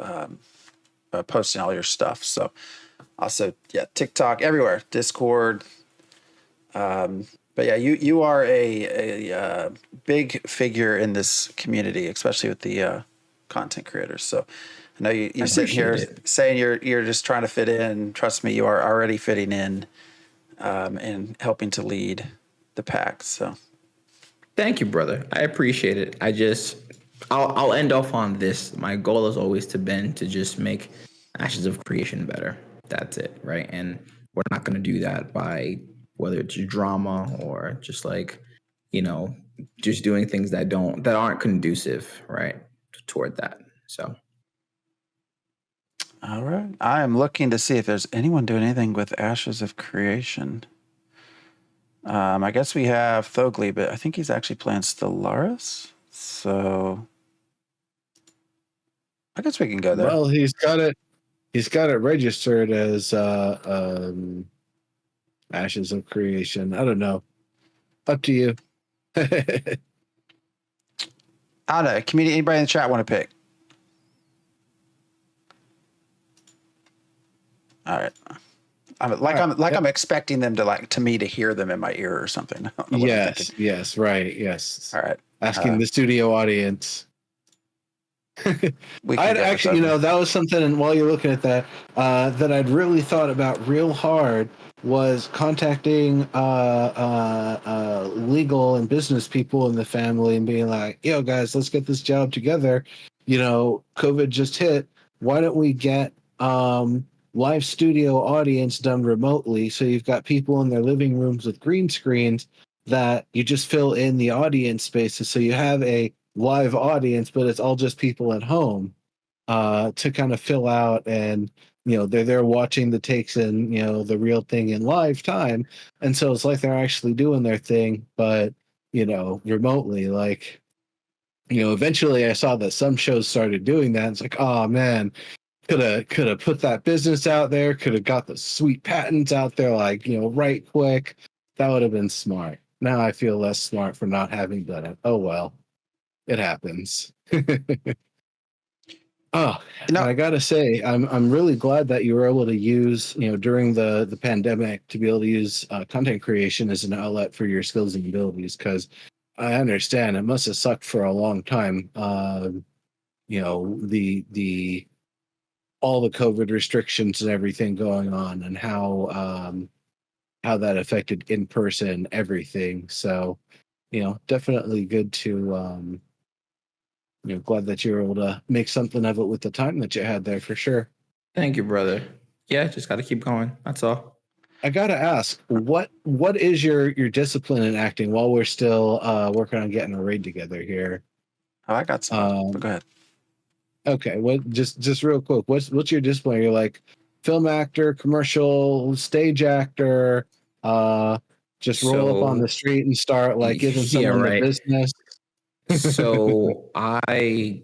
posting all your stuff. So also, yeah, TikTok, everywhere, Discord. But yeah, you are a big figure in this community, especially with the content creators. So I know you sitting here saying you're just trying to fit in. Trust me, you are already fitting in and helping to lead the pack. So thank you, brother. I appreciate it. I'll end off on this. My goal has always been to just make Ashes of Creation better. That's it, right? And we're not going to do that by whether it's drama or just just doing things that aren't conducive, right, toward that. So. All right. I am looking to see if there's anyone doing anything with Ashes of Creation. I guess we have Thogli, but I think he's actually playing Stellaris. So I guess we can go there. Well, he's got it registered as Ashes of Creation. I don't know. Up to you. I don't know. Community, anybody in the chat want to pick? All right. I'm expecting them to me to hear them in my ear or something. Yes, right. Yes. All right. Asking the studio audience. I'd actually, that was something. And while you're looking at that, that I'd really thought about real hard was contacting legal and business people in the family and being like, "Yo, guys, let's get this job together." COVID just hit. Why don't we get live studio audience done remotely? So you've got people in their living rooms with green screens that you just fill in the audience spaces. So you have a live audience, but it's all just people at home to kind of fill out, and they're there watching the takes and the real thing in live time, and so it's like they're actually doing their thing, but remotely. Like eventually I saw that some shows started doing that. It's like, oh man, could have put that business out there, could have got the sweet patents out there, like right quick. That would have been smart. Now I feel less smart for not having done it. Oh well. It happens. I gotta say, I'm really glad that you were able to use, during the pandemic, to be able to use content creation as an outlet for your skills and abilities. Because I understand it must have sucked for a long time. The all the COVID restrictions and everything going on, and how how that affected in person everything. So, definitely good to glad that you were able to make something of it with the time that you had there for sure. Thank you, brother. Yeah, just got to keep going. That's all. I gotta ask, what is your discipline in acting while we're still working on getting a raid together here? Oh, I got some. But go ahead. Okay, what just real quick, what's your discipline? You're like film actor, commercial, stage actor, just roll up on the street and start like giving yeah, someone the right. business. So I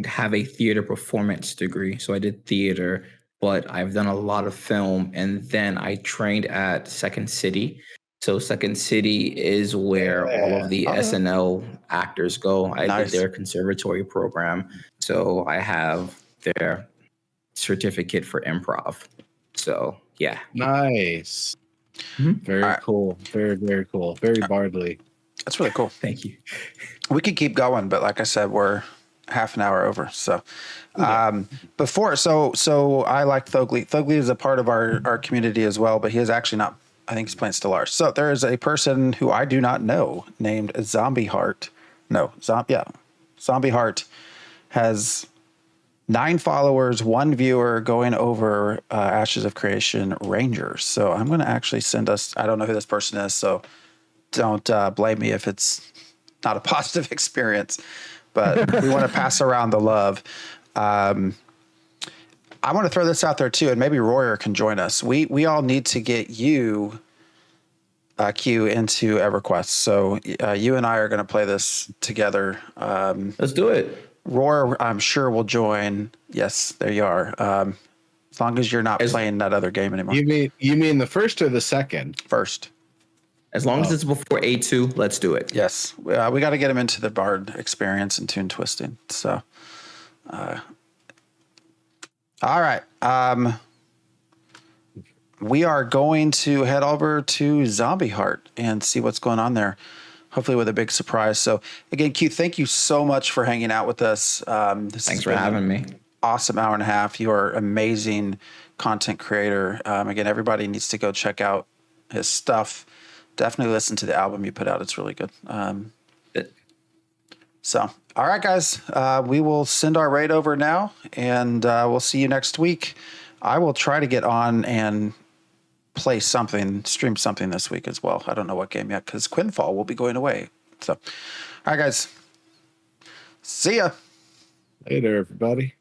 have a theater performance degree. So I did theater, but I've done a lot of film. And then I trained at Second City. So Second City is where all of the SNL actors go. I did their conservatory program. So I have their certificate for improv. So yeah. Nice. Very cool. Very, very cool. Very Bardley. That's really cool. Thank you. We could keep going, but like I said, we're half an hour over. So so I like Thogly. Thogly is a part of our community as well, but he is actually not, I think he's playing Stellaris. So there is a person who I do not know named Zombie Heart. No, Zombie Heart has 9 followers, 1 viewer going over Ashes of Creation Rangers. So I'm going to actually send us, I don't know who this person is, so don't blame me if it's not a positive experience, but we want to pass around the love. I want to throw this out there too, and maybe Royer can join us. We all need to get you, Q, into EverQuest. So you and I are going to play this together. Let's do it. Royer, I'm sure, will join. Yes, there you are. As long as you're not playing that other game anymore. You mean the first or the second? First. As long as it's before A2, let's do it. Yes. We got to get him into the Bard experience and tune twisting. So, all right. We are going to head over to Zombie Heart and see what's going on there. Hopefully with a big surprise. So again, Q, thank you so much for hanging out with us. Thanks for having me. Awesome hour and a half. You are amazing content creator. Again, everybody needs to go check out his stuff. Definitely listen to the album you put out. It's really good. So, all right, guys, we will send our raid over now, and we'll see you next week. I will try to get on and play something, stream something this week as well. I don't know what game yet because Quinfall will be going away. So, all right, guys, see ya. Later, everybody.